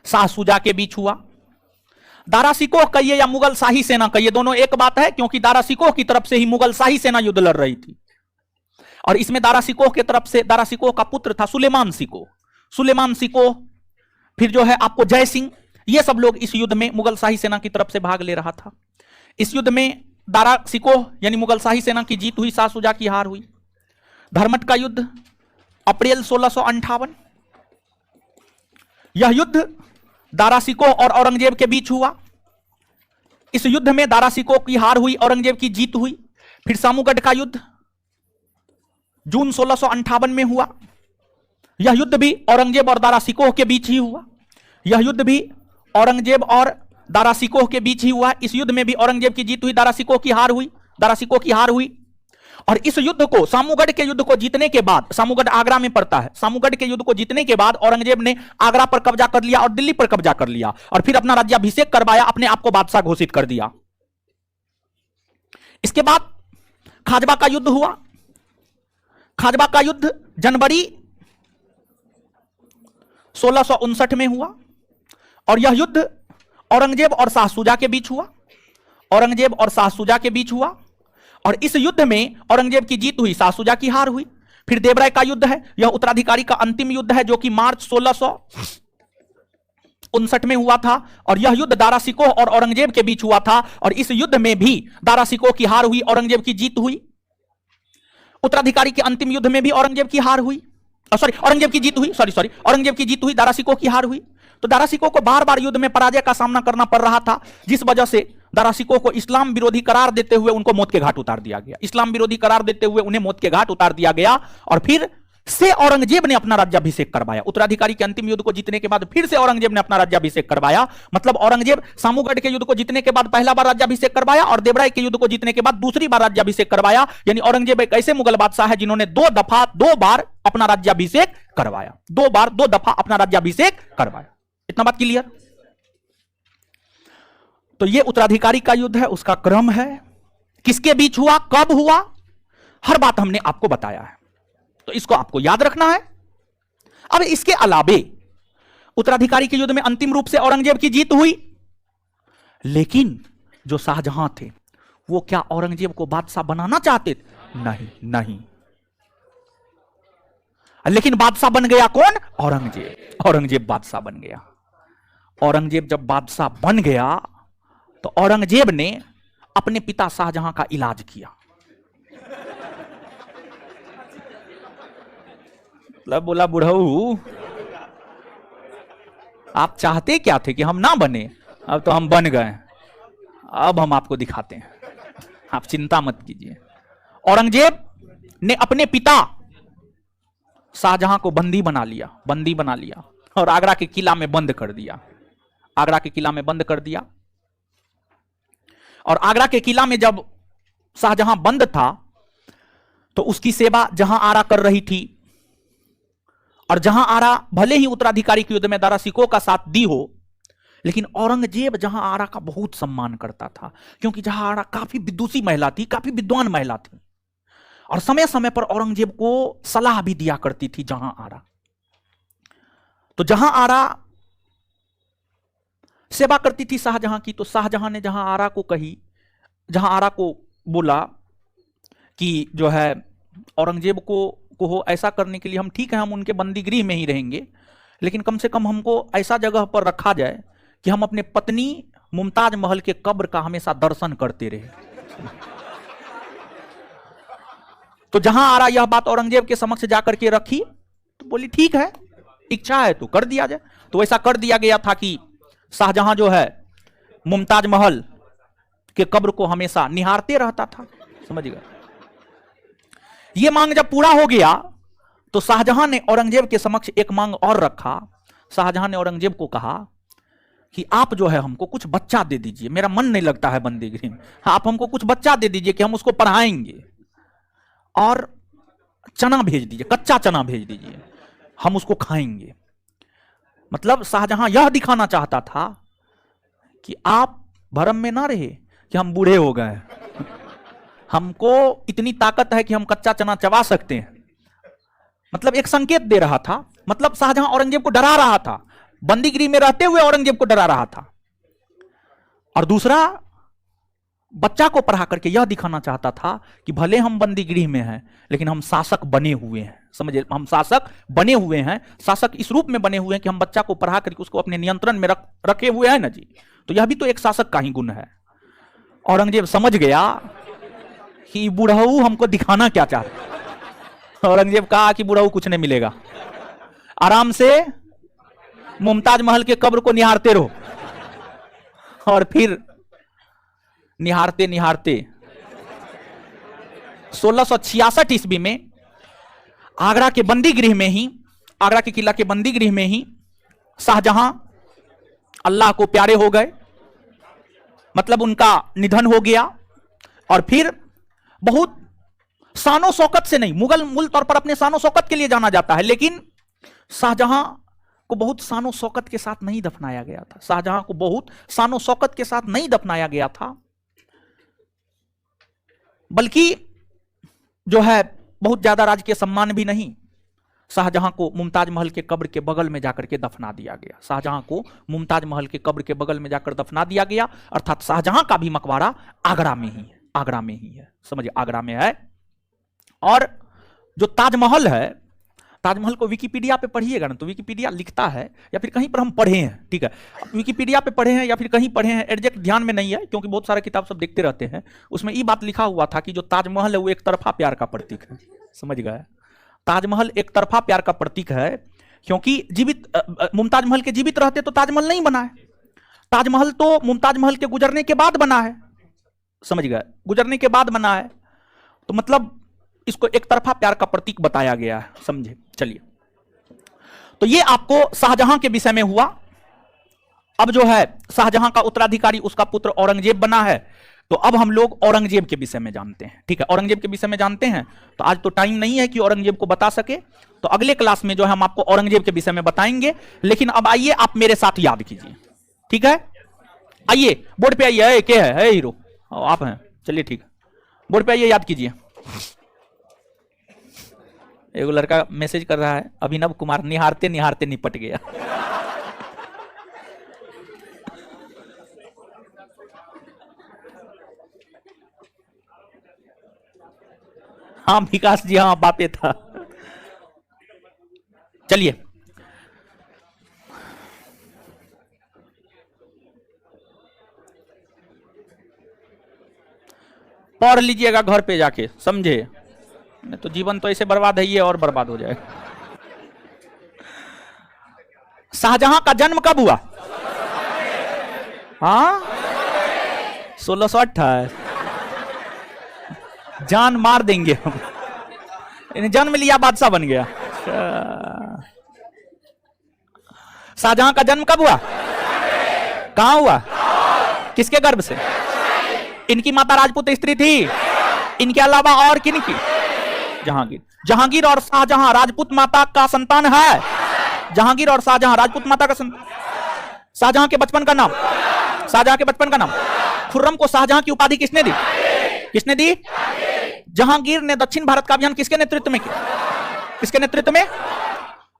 शाह शुजा के बीच हुआ। दारा सिकोह कहिए या मुगल शाही सेना कहिए, दोनों एक बात है, क्योंकि दारा सिकोह की तरफ से ही मुगल शाही सेना युद्ध लड़ रही थी। और इसमें दारा सिकोह की तरफ से, दारा सिकोह का पुत्र था सुलेमान सिकोह, सुलेमान सिकोह, फिर जो है आपको जय सिंह, ये सब लोग इस युद्ध में मुगल शाही सेना की तरफ से भाग ले रहा था। इस युद्ध में दारा सिकोह यानी मुगल शाही सेना की जीत हुई, शाह शुजा की हार हुई। धर्मट का युद्ध अप्रैल 1658, यह युद्ध दारा सिकोह और औरंगजेब के बीच हुआ। इस युद्ध में दारा सिकोह की हार हुई, औरंगजेब की जीत हुई। फिर सामूगढ़ का युद्ध जून 1658 में हुआ। यह युद्ध भी औरंगजेब और दारा सिकोह के बीच ही हुआ। यह युद्ध भी औरंगजेब और दारा सिकोह के बीच ही हुआ। इस युद्ध में भी औरंगजेब की जीत हुई, दारा सिकोह की हार हुई, दारा सिकोह की हार हुई। और इस युद्ध को, सामूगढ़ के युद्ध को जीतने के बाद, सामूगढ़ आगरा में पड़ता है, सामूगढ़ के युद्ध को जीतने के बाद औरंगजेब ने आगरा पर कब्जा कर लिया और दिल्ली पर कब्जा कर लिया और फिर अपना राज्याभिषेक करवाया, अपने आप को बादशाह घोषित कर दिया। इसके बाद खाजबा का युद्ध हुआ। खाजबा का युद्ध जनवरी 1659 में हुआ। और यह युद्ध औरंगजेब और शाह शुजा के बीच हुआ, औरंगजेब और शाह शुजा के बीच हुआ। और इस युद्ध में औरंगजेब की जीत हुई, शाह शुजा की हार हुई। फिर देवराय का युद्ध है, यह उत्तराधिकारी का अंतिम युद्ध है, जो कि मार्च 1659 में हुआ था। और यह युद्ध दारा सिकोह और औरंगजेब के बीच हुआ था। और इस युद्ध में भी दारा सिकोह की हार हुई, औरंगजेब की जीत हुई। उत्तराधिकारी के अंतिम युद्ध में भी औरंगजेब की हार हुई, औरंगजेब की जीत हुई, औरंगजेब की जीत हुई, दारा सिकोह की हार हुई। तो दारा सिकोह को बार बार युद्ध में पराजय का सामना करना पड़ रहा था, जिस वजह से दारा सिकोह को इस्लाम विरोधी करार देते हुए उनको मौत के घाट उतार दिया गया। इस्लाम विरोधी करार देते हुए उन्हें मौत के घाट उतार दिया गया। और फिर से औरंगजेब ने अपना राज्याभिषेक करवाया। उत्तराधिकारी के अंतिम युद्ध को जीतने के बाद फिर से औरंगजेब ने अपना राज्याभिषेक करवाया। मतलब औरंगजेब सामूगढ़ के युद्ध को जीतने के बाद पहला बार राज्याभिषेक करवाया और देवराय के युद्ध को जीतने के बाद दूसरी बार राज्याभिषेक करवाया। यानी औरंगजेब एक ऐसे मुगल बादशाह है जिन्होंने दो बार अपना राज्याभिषेक करवाया, दो दफा अपना राज्याभिषेक करवाया। इतना बात क्लियर? तो ये उत्तराधिकारी का युद्ध है, उसका क्रम है, किसके बीच हुआ, कब हुआ, हर बात हमने आपको बताया है। तो इसको आपको याद रखना है। अब इसके अलावे उत्तराधिकारी के युद्ध में अंतिम रूप से औरंगजेब की जीत हुई, लेकिन जो शाहजहां थे वो क्या औरंगजेब को बादशाह बनाना चाहते थे? नहीं। लेकिन बादशाह बन गया कौन? औरंगजेब। औरंगजेब बादशाह बन गया। औरंगजेब जब बादशाह बन गया तो औरंगजेब ने अपने पिता शाहजहां का इलाज किया। मतलब बोला, बुढ़ऊ आप चाहते क्या थे कि हम ना बने, अब तो हम बन गए, अब हम आपको दिखाते हैं, आप चिंता मत कीजिए। औरंगजेब ने अपने पिता शाहजहां को बंदी बना लिया और आगरा के किला में बंद कर दिया। आगरा के किला में बंद कर दिया। और आगरा के किला में जब शाहजहां बंद था तो उसकी सेवा जहां आरा कर रही थी, और जहां आरा भले ही उत्तराधिकारी के युद्ध में दारा सिकोह का साथ दी हो, लेकिन औरंगजेब जहां आरा का बहुत सम्मान करता था, क्योंकि जहां आरा काफी विदुषी महिला थी, काफी विद्वान महिला थी, और समय समय पर औरंगजेब को सलाह भी दिया करती थी जहां आरा। तो जहां आरा सेवा करती थी शाहजहां की, तो शाहजहां ने जहां आरा को कही, जहां आरा को बोला कि जो है औरंगजेब को हो ऐसा करने के लिए हम ठीक है, हम उनके बंदी गृह में ही रहेंगे, लेकिन कम से कम हमको ऐसा जगह पर रखा जाए कि हम अपने पत्नी मुमताज महल के कब्र का हमेशा दर्शन करते रहे। तो जहां आरा यह बात औरंगजेब के समक्ष जाकर के रखी, तो बोली ठीक है, इच्छा है तो कर दिया जाए। तो ऐसा कर दिया गया था कि शाहजहां जो है मुमताज महल के कब्र को हमेशा निहारते रहता था, समझ गए। यह मांग जब पूरा हो गया तो शाहजहां ने औरंगजेब के समक्ष एक मांग और रखा। शाहजहां ने औरंगजेब को कहा कि आप जो है हमको कुछ बच्चा दे दीजिए, मेरा मन नहीं लगता है बंदीगृह में, आप हमको कुछ बच्चा दे दीजिए कि हम उसको पढ़ाएंगे, और चना भेज दीजिए, कच्चा चना भेज दीजिए, हम उसको खाएंगे। मतलब शाहजहां यह दिखाना चाहता था कि आप भरम में ना रहे कि हम बूढ़े हो गए, हमको इतनी ताकत है कि हम कच्चा चना चबा सकते हैं। मतलब एक संकेत दे रहा था, मतलब शाहजहां औरंगजेब को डरा रहा था, बंदीगृह में रहते हुए औरंगजेब को डरा रहा था। और दूसरा, बच्चा को पढ़ा करके यह दिखाना चाहता था कि भले हम बंदीगृह में हैं, लेकिन हम शासक बने हुए हैं, समझे, हम शासक बने हुए हैं, शासक इस रूप में बने हुए हैं कि हम बच्चा को पढ़ा करके उसको अपने नियंत्रण में रखे हुए हैं ना जी। तो यह भी तो एक शासक का ही गुण है। औरंगजेब समझ गया कि बुढ़ऊ हमको दिखाना क्या चाहता। औरंगजेब कहा कि बुढ़ऊ कुछ नहीं मिलेगा, आराम से मुमताज महल के कब्र को निहारते रहो। और फिर निहारते निहारते 1666 ईस्वी में आगरा के बंदीगृह में ही, आगरा के किला के बंदीगृह में ही शाहजहां अल्लाह को प्यारे हो गए, मतलब उनका निधन हो गया। और फिर बहुत शानो शौकत से नहीं, मुगल मूल तौर पर अपने शानो शौकत के लिए जाना जाता है, लेकिन शाहजहां को बहुत शानो शौकत के साथ नहीं दफनाया गया था। शाहजहां को बहुत शानो शौकत के साथ नहीं दफनाया गया था, बल्कि जो है बहुत ज्यादा राजकीय सम्मान भी नहीं, शाहजहां को मुमताज महल के कब्र के बगल में जाकर के दफना दिया गया। शाहजहां को मुमताज महल के कब्र के बगल में जाकर दफना दिया गया, अर्थात शाहजहां का भी मकबरा आगरा में ही है, आगरा में ही है, समझिए, आगरा में है। और जो ताजमहल है, ताजमहल को विकिपीडिया पे पढ़िएगा ना, तो विकिपीडिया लिखता है, या फिर कहीं पर हम पढ़े हैं, ठीक है, विकिपीडिया पे पढ़े हैं या फिर कहीं पढ़े हैं, एग्जैक्ट ध्यान में नहीं है, क्योंकि बहुत सारा किताब सब देखते रहते हैं। उसमें ये बात लिखा हुआ था कि जो ताजमहल है वो एक तरफा प्यार का प्रतीक है, समझ गए। ताजमहल एक तरफा प्यार का प्रतीक है, क्योंकि जीवित मुमताज महल के जीवित रहते तो ताजमहल नहीं बना है। ताजमहल तो मुमताज महल के गुजरने के बाद बना है, समझ गए, गुजरने के बाद बना है। तो मतलब इसको एक तरफा प्यार का प्रतीक बताया गया है, समझे। चलिए, तो ये आपको शाहजहां के विषय में हुआ। अब जो है शाहजहां का उत्तराधिकारी उसका पुत्र औरंगजेब बना है, तो अब हम लोग औरंगजेब के विषय में जानते हैं, ठीक है। औरंगजेब के विषय में जानते हैं, तो आज तो टाइम नहीं है कि औरंगजेब को बता सके, तो अगले क्लास में जो है हम आपको औरंगजेब के विषय में बताएंगे। लेकिन अब आइए आप मेरे साथ याद कीजिए, ठीक है। आइए बोर्ड पे आइए, क्या है हीरो आप हैं, चलिए ठीक है, बोर्ड पे आइए, याद कीजिए। एक लड़का मैसेज कर रहा है, अभिनव कुमार, निहारते निहारते निपट गया। हाँ विकास जी, हाँ बापे था। चलिए, पढ़ लीजिएगा घर पे जाके, समझे, नहीं तो जीवन तो ऐसे बर्बाद है, ये और बर्बाद हो जाएगा। शाहजहां का जन्म कब हुआ? हाँ 1628। जान मार देंगे हम। जन्म लिया बादशाह बन गया। शाहजहां का जन्म कब हुआ? कहां हुआ? किसके गर्भ से? इनकी माता राजपूत स्त्री थी, इनके अलावा और किन की? जहांगीर। जहांगीर और शाहजहां राजपूत माता का संतान है। जहांगीर और शाहजहां राजपूत माता का संतान। शाहजहां के बचपन का नाम, शाहजहां के बचपन का नाम। खुर्रम को शाहजहां की उपाधि किसने दी? किसने दी? जहांगीर ने दक्षिण भारत का अभियान किसके नेतृत्व में किया? किसके नेतृत्व में?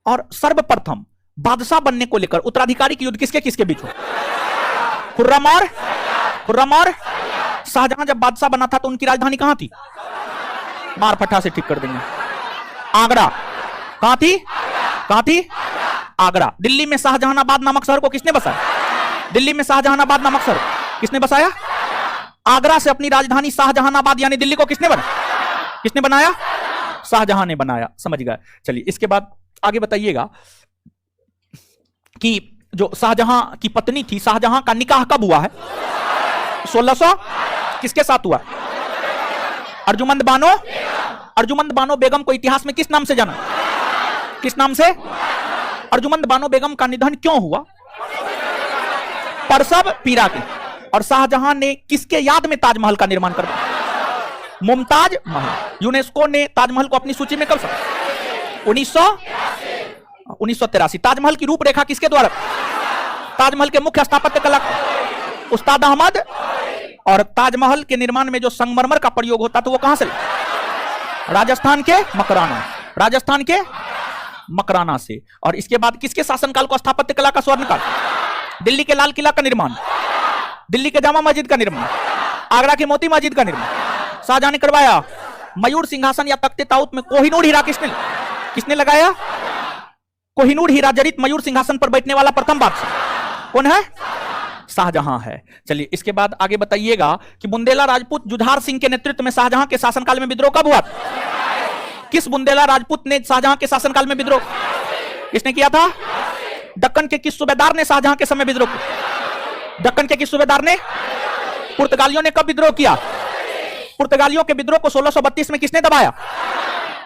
और सर्वप्रथम बादशाह बनने को लेकर उत्तराधिकारी की युद्ध किसके किसके बीच हुआ? खुर्रम और शाहजहां जब बादशाह बना था तो उनकी राजधानी कहां थी? मार फटा से ठीक कर देंगे। आगरा। कहां थी? कहां थी? आगरा। दिल्ली में शाहजहानाबाद नामक शहर को किसने बसाया? दिल्ली में शाहजहानाबाद नामक शहर किसने बसाया? आगरा से अपनी राजधानी शाहजहानाबाद यानी दिल्ली को किसने बनाया? शाहजहां ने बनाया। समझ गए? चलिए इसके बाद आगे बताइएगा कि जो शाहजहां की पत्नी थी, शाहजहां का निकाह कब हुआ है? 1600 किसके साथ हुआ? अर्जुमंद बानो बेगम को इतिहास में किस नाम से जाना? किस नाम से? अर्जुमंद बानो बेगम का निधन क्यों हुआ? परसव पीरा के। और शाहजहां ने किसके याद में ताजमहल का निर्माण करवाया? मुमताज महल। यूनेस्को ने ताजमहल को अपनी सूची में कब 1983। ताजमहल की रूपरेखा किसके द्वारा? ताजमहल के मुख्य स्थापत्य कलाकार उस्ताद अहमद। और ताजमहल के निर्माण में जो संगमरमर का प्रयोग होता था वो कहां से? राजस्थान के मकराना। राजस्थान के मकराना से। और इसके बाद किसके शासनकाल को स्थापत्य कला का स्वर्णकाल? दिल्ली के लाल किला का निर्माण, दिल्ली के जामा मस्जिद का निर्माण, आगरा के मोती मस्जिद का निर्माण शाहजहां ने करवाया। मयूर सिंहासन या तख्ते ताऊत में कोहिनूर हीरा किसने लगाया? कोहिनूर हीरा जड़ित मयूर सिंहासन पर बैठने वाला प्रथम बादशाह कौन है? शाहजहां है। चलिए इसके बाद आगे बताइएगा कि बुंदेला राजपूत जुझार सिंह के नेतृत्व में शाहजहां के शासनकाल में विद्रोह कब हुआ? किस बुंदेला राजपूत ने शाहजहां के शासनकाल में विद्रोह किसने किया था? दक्कन के किस सूबेदार ने शाहजहां के समय विद्रोह किया? दक्कन के किस सूबेदार ने? पुर्तगालियों ने कब विद्रोह किया? पुर्तगालियों के विद्रोह को 1632 में किसने दबाया?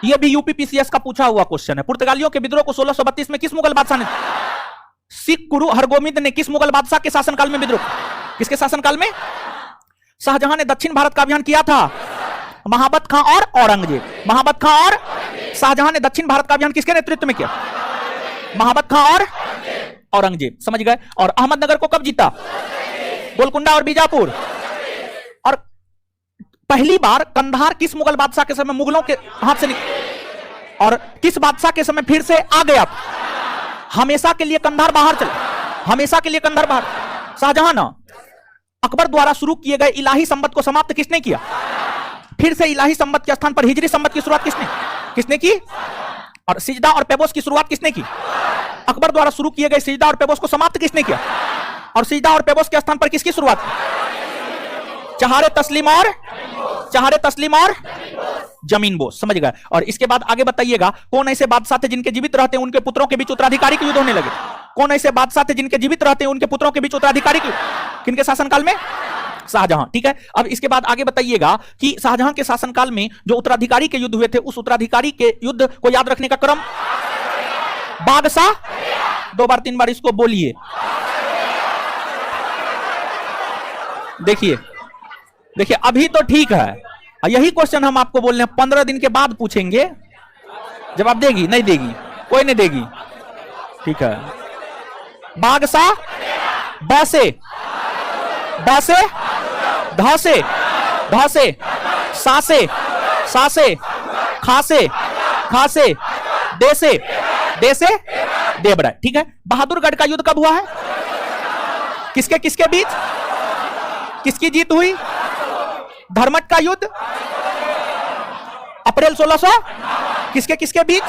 यह भी यूपीपीसीएस का पूछा हुआ क्वेश्चन है। पुर्तगालियों के विद्रोह को 1632 में किस मुगल बादशाह ने? सिख गुरु हरगोविंद ने किस मुगल बादशाह के शासनकाल में विद्रोह? किसके शासनकाल में? शाहजहां ने दक्षिण भारत का अभियान किया था। महाबत खां और औरंगजेब। महाबत खां और शाहजहां ने दक्षिण भारत का अभियान किसके नेतृत्व में किया? महाबत खां और औरंगजेब। समझ गए? और अहमदनगर को कब जीता? गोलकुंडा और बीजापुर। और पहली बार कंधार किस मुगल बादशाह के समय मुगलों के हाथ से निकला? और किस बादशाह के समय फिर से आ गया? हमेशा के लिए कंधार बाहर चला। हमेशा के लिए कंधार बाहर। शाहजहां ना अकबर द्वारा शुरू किए गए इलाही संबत को समाप्त किसने किया? फिर से इलाही संबत के स्थान पर हिजरी संबत की शुरुआत किसने की? और सिजदा और पेबोस की शुरुआत किसने की? अकबर द्वारा शुरू किए गए सिजदा और पेबोस को समाप्त किसने किया? और सिजदा और पेबोस के स्थान पर किसकी शुरुआत? चहारे तस्लीम और जमीन बोस। समझ गए? और इसके बाद आगे बताइएगा कौन ऐसे बादशाह थे जिनके जीवित रहते हैं उनके पुत्रों के बीच उत्तराधिकारी के युद्ध होने लगे? कौन ऐसे बादशाह थे जिनके जीवित रहते हैं उनके पुत्रों के बीच उत्तराधिकारी के? किनके शासनकाल में? शाहजहां। ठीक है। अब इसके बाद आगे बताइएगा कि शाहजहां के शासनकाल में जो उत्तराधिकारी के युद्ध हुए थे उस उत्तराधिकारी के युद्ध को याद रखने का क्रम? बादशाह। 2 बार 3 बार इसको बोलिए। देखिए अभी तो ठीक है। यही क्वेश्चन हम आपको बोल रहे हैं 15 दिन के बाद पूछेंगे। जवाब देगी? नहीं देगी, कोई नहीं देगी। ठीक है। बादशाह। बैसे बैसे धासे धासे सासे सासे खासे खासे देसे देसे देबराय। ठीक है। बहादुरगढ़ का युद्ध कब हुआ है? किसके किसके बीच? किसकी जीत हुई? धर्मट का युद्ध अप्रैल 1600 किसके किसके बीच?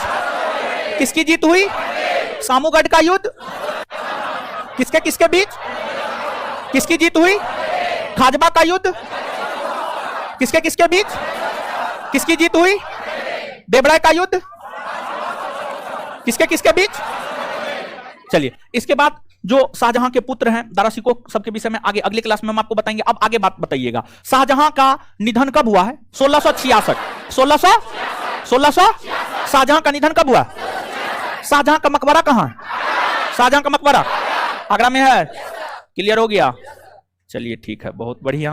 किसकी जीत हुई? सामूगढ़ का युद्ध किसके किसके बीच? किसकी जीत हुई? खाजबा का युद्ध किसके किसके बीच? किसकी जीत हुई? देबराय का युद्ध किसके किसके बीच? चलिए इसके बाद जो शाहजहां के पुत्र हैं दाराशिकोह सबके विषय में आगे अगले क्लास में हम आपको बताएंगे। अब आगे बात बताइएगा शाहजहां का निधन कब हुआ है? 1666। 1600 शाहजहां का निधन कब हुआ? शाहजहां का मकबरा कहां है? शाहजहां का मकबरा आगरा में है। क्लियर हो गया? चलिए ठीक है, बहुत बढ़िया।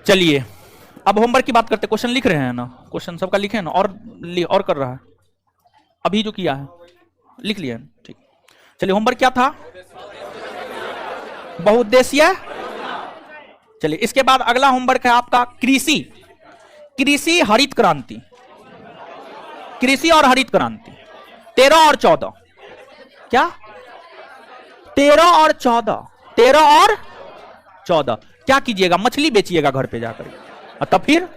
चलिए अब होमवर्क की बात करते। क्वेश्चन लिख रहे हैं ना, क्वेश्चन सबका लिखे हैं ना, और कर रहा है अभी जो किया है लिख लिया है, ठीक। चलिए होमवर्क क्या था? बहुउद्देशीय। चलिए इसके बाद अगला होमवर्क है आपका कृषि, कृषि हरित क्रांति, कृषि और हरित क्रांति 13 और 14। क्या 13 और 14? 13 और 14 क्या कीजिएगा? मछली बेचिएगा घर पे जाकर। तब फिर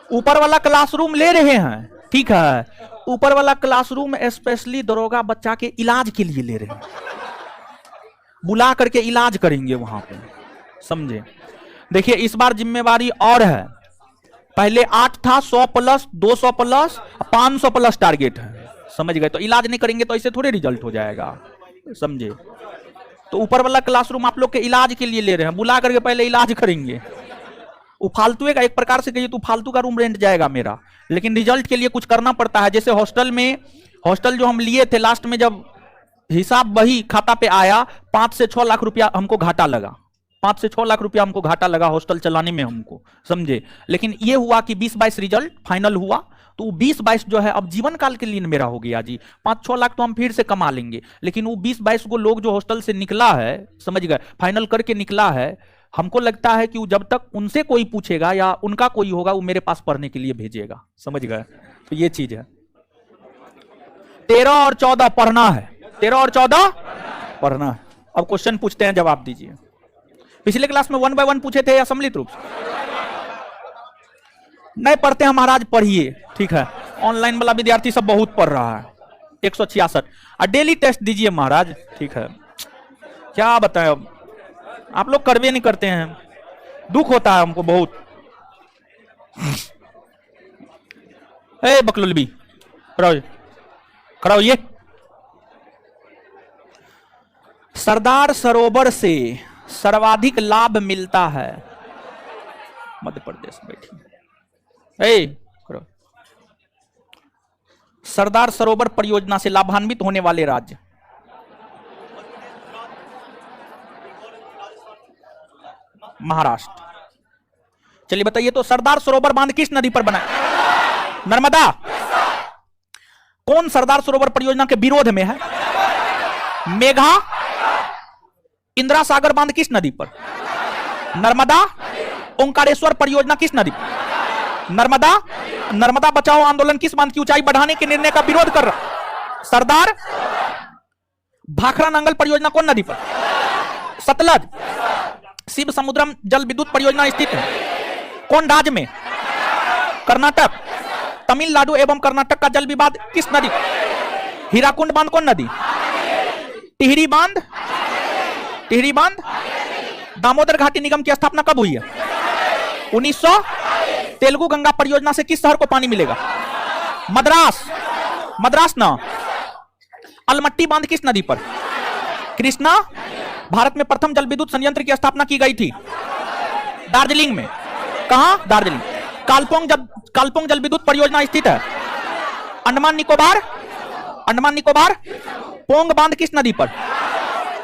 ऊपर वाला क्लासरूम ले रहे हैं, ठीक है, ऊपर वाला क्लासरूम स्पेशली दरोगा बच्चा के इलाज के लिए ले रहे हैं, बुला करके इलाज करेंगे वहां पे, समझे? देखिए इस बार जिम्मेवारी और है, पहले 8 था, 100 प्लस 200 प्लस 500 प्लस टारगेट है, समझ गए? तो इलाज नहीं करेंगे तो ऐसे थोड़े रिजल्ट हो जाएगा, समझे? तो ऊपर वाला क्लासरूम आप लोग के इलाज के लिए ले रहे हैं, बुला करके पहले इलाज करेंगे। वो फालतू का एक प्रकार से कहिए तो फालतू का रूम रेंट जाएगा मेरा, लेकिन रिजल्ट के लिए कुछ करना पड़ता है। जैसे हॉस्टल में, हॉस्टल जो हम लिए थे लास्ट में जब हिसाब वही खाता पे आया, 5 से 6 लाख रुपया हमको घाटा लगा, 5 से 6 लाख रुपया हमको घाटा लगा हॉस्टल चलाने में हमको, समझे? लेकिन ये हुआ कि 20-22 रिजल्ट फाइनल हुआ, तो 20-22 जो है अब जीवन काल के लिए मेरा हो गया जी। 5-6 लाख तो हम फिर से कमा लेंगे, लेकिन वो 20-22 को लोग जो हॉस्टल से निकला है, समझ गए, फाइनल करके निकला है, हमको लगता है कि जब तक उनसे कोई पूछेगा या उनका कोई होगा वो मेरे पास पढ़ने के लिए भेजेगा, समझ गए? तो ये चीज है। 13 और 14 पढ़ना है, 13 और 14 पढ़ना है। अब क्वेश्चन पूछते हैं, जवाब दीजिए। पिछले क्लास में 1 बाय 1 पूछे थे या सम्मिलित रूप से? नहीं पढ़ते हैं महाराज, पढ़िए, ठीक है। ऑनलाइन वाला विद्यार्थी सब बहुत पढ़ रहा है, 166 और डेली टेस्ट दीजिए महाराज, ठीक है। क्या बताएं, अब आप लोग करवे नहीं करते हैं, दुख होता है हमको बहुत। ए बकलुलबी खड़ा होइए। सरदार सरोवर से सर्वाधिक लाभ मिलता है मध्य प्रदेश। बैठिए, करो। सरदार सरोवर परियोजना से लाभान्वित होने वाले राज्य। महाराष्ट्र। चलिए बताइए तो सरदार सरोवर बांध किस नदी पर बना? नर्मदा। कौन सरदार सरोवर परियोजना के विरोध में है? मेघा। इंदिरा सागर बांध किस नदी पर? नर्मदा। ओंकारेश्वर परियोजना किस नदी पर? नर्मदा। नर्मदा बचाओ आंदोलन किस बांध की ऊंचाई बढ़ाने के निर्णय का विरोध कर रहा? सरदार। भाखड़ा नांगल परियोजना कौन नदी पर? सतलज। शिव समुद्रम जल विद्युत परियोजना स्थित है कौन राज्य में? कर्नाटक। तमिलनाडु एवं कर्नाटक का जल विवाद किस नदी? हीराकुंड बांध कौन नदी? टिहरी बांध। टिहरी बांध। दामोदर घाटी निगम की स्थापना कब हुई है? 1900। तेलुगु गंगा परियोजना से किस शहर को पानी मिलेगा? मद्रास। मद्रास ना। अलमट्टी बांध किस नदी पर? कृष्णा। भारत में प्रथम जल विद्युत संयंत्र की स्थापना की गई थी दार्जिलिंग में। कहां? दार्जिलिंग। कालपोंग जल विद्युत परियोजना स्थित है अंडमान निकोबार। अंडमान निकोबार। पोंग बांध किस नदी पर?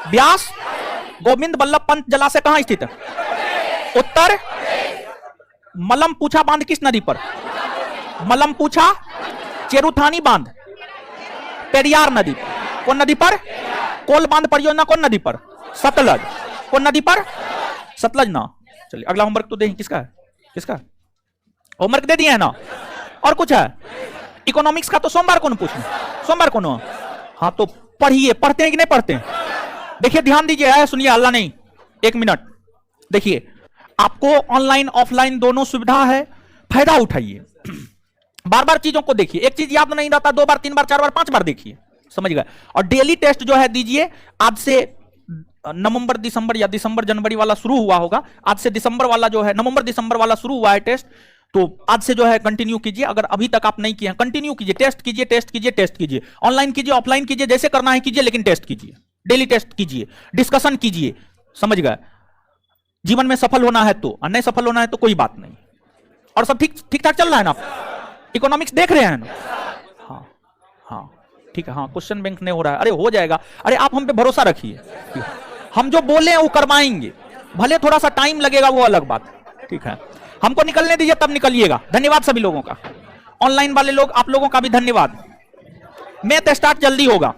ब्यास। गोविंद बल्लभ पंत जलाशय कहां स्थित है? उत्तर। मलमपूछा बांध किस नदी पर? मलमपूछा। चेरुथानी बांध पेरियार नदी। कौन नदी पर? कोल बांध परियोजना कौन नदी पर? सतलज। कौन नदी पर? सतलज ना। चलिए अगला होमवर्क तो दें, किसका है? किसका होमवर्क दे दिए है ना? और कुछ है? इकोनॉमिक्स का तो सोमवार को पूछना, सोमवार को ना। हाँ तो पढ़िए, पढ़ते हैं कि नहीं पढ़ते हैं? देखिए ध्यान दीजिए, सुनिए, अल्लाह नहीं, 1 मिनट। देखिए आपको ऑनलाइन ऑफलाइन दोनों सुविधा है, फायदा उठाइए। बार बार चीजों को देखिए, एक चीज याद नहीं रहता 2 बार 3 बार 4 बार 5 बार देखिए, समझ गए? और डेली टेस्ट जो है दीजिए। आज से नवंबर दिसंबर या दिसंबर जनवरी वाला शुरू हुआ होगा, आज से दिसंबर वाला जो है, नवंबर दिसंबर वाला शुरू हुआ है टेस्ट, तो आज से जो है कंटिन्यू कीजिए। अगर अभी तक आप नहीं किए हैं कंटिन्यू कीजिए, टेस्ट कीजिए, टेस्ट कीजिए, टेस्ट कीजिए, ऑनलाइन कीजिए, ऑफलाइन कीजिए, जैसे करना है कीजिए, लेकिन टेस्ट कीजिए, डेली टेस्ट कीजिए, डिस्कशन कीजिए, समझ गए? जीवन में सफल होना है तो, और नहीं सफल होना है तो कोई बात नहीं। और सब ठीक ठाक चल रहा है ना? इकोनॉमिक्स देख रहे हैं ना? हाँ हाँ ठीक है। हाँ क्वेश्चन बैंक नहीं हो रहा है, अरे हो जाएगा। अरे आप हम पे भरोसा रखिए, हम जो बोले हैं वो करवाएंगे, भले थोड़ा सा टाइम लगेगा वो अलग बात है। ठीक है, हमको निकलने दीजिए तब निकलिएगा। धन्यवाद सभी लोगों का, ऑनलाइन वाले लोग, आप लोगों का भी धन्यवाद। मैथ स्टार्ट जल्दी होगा।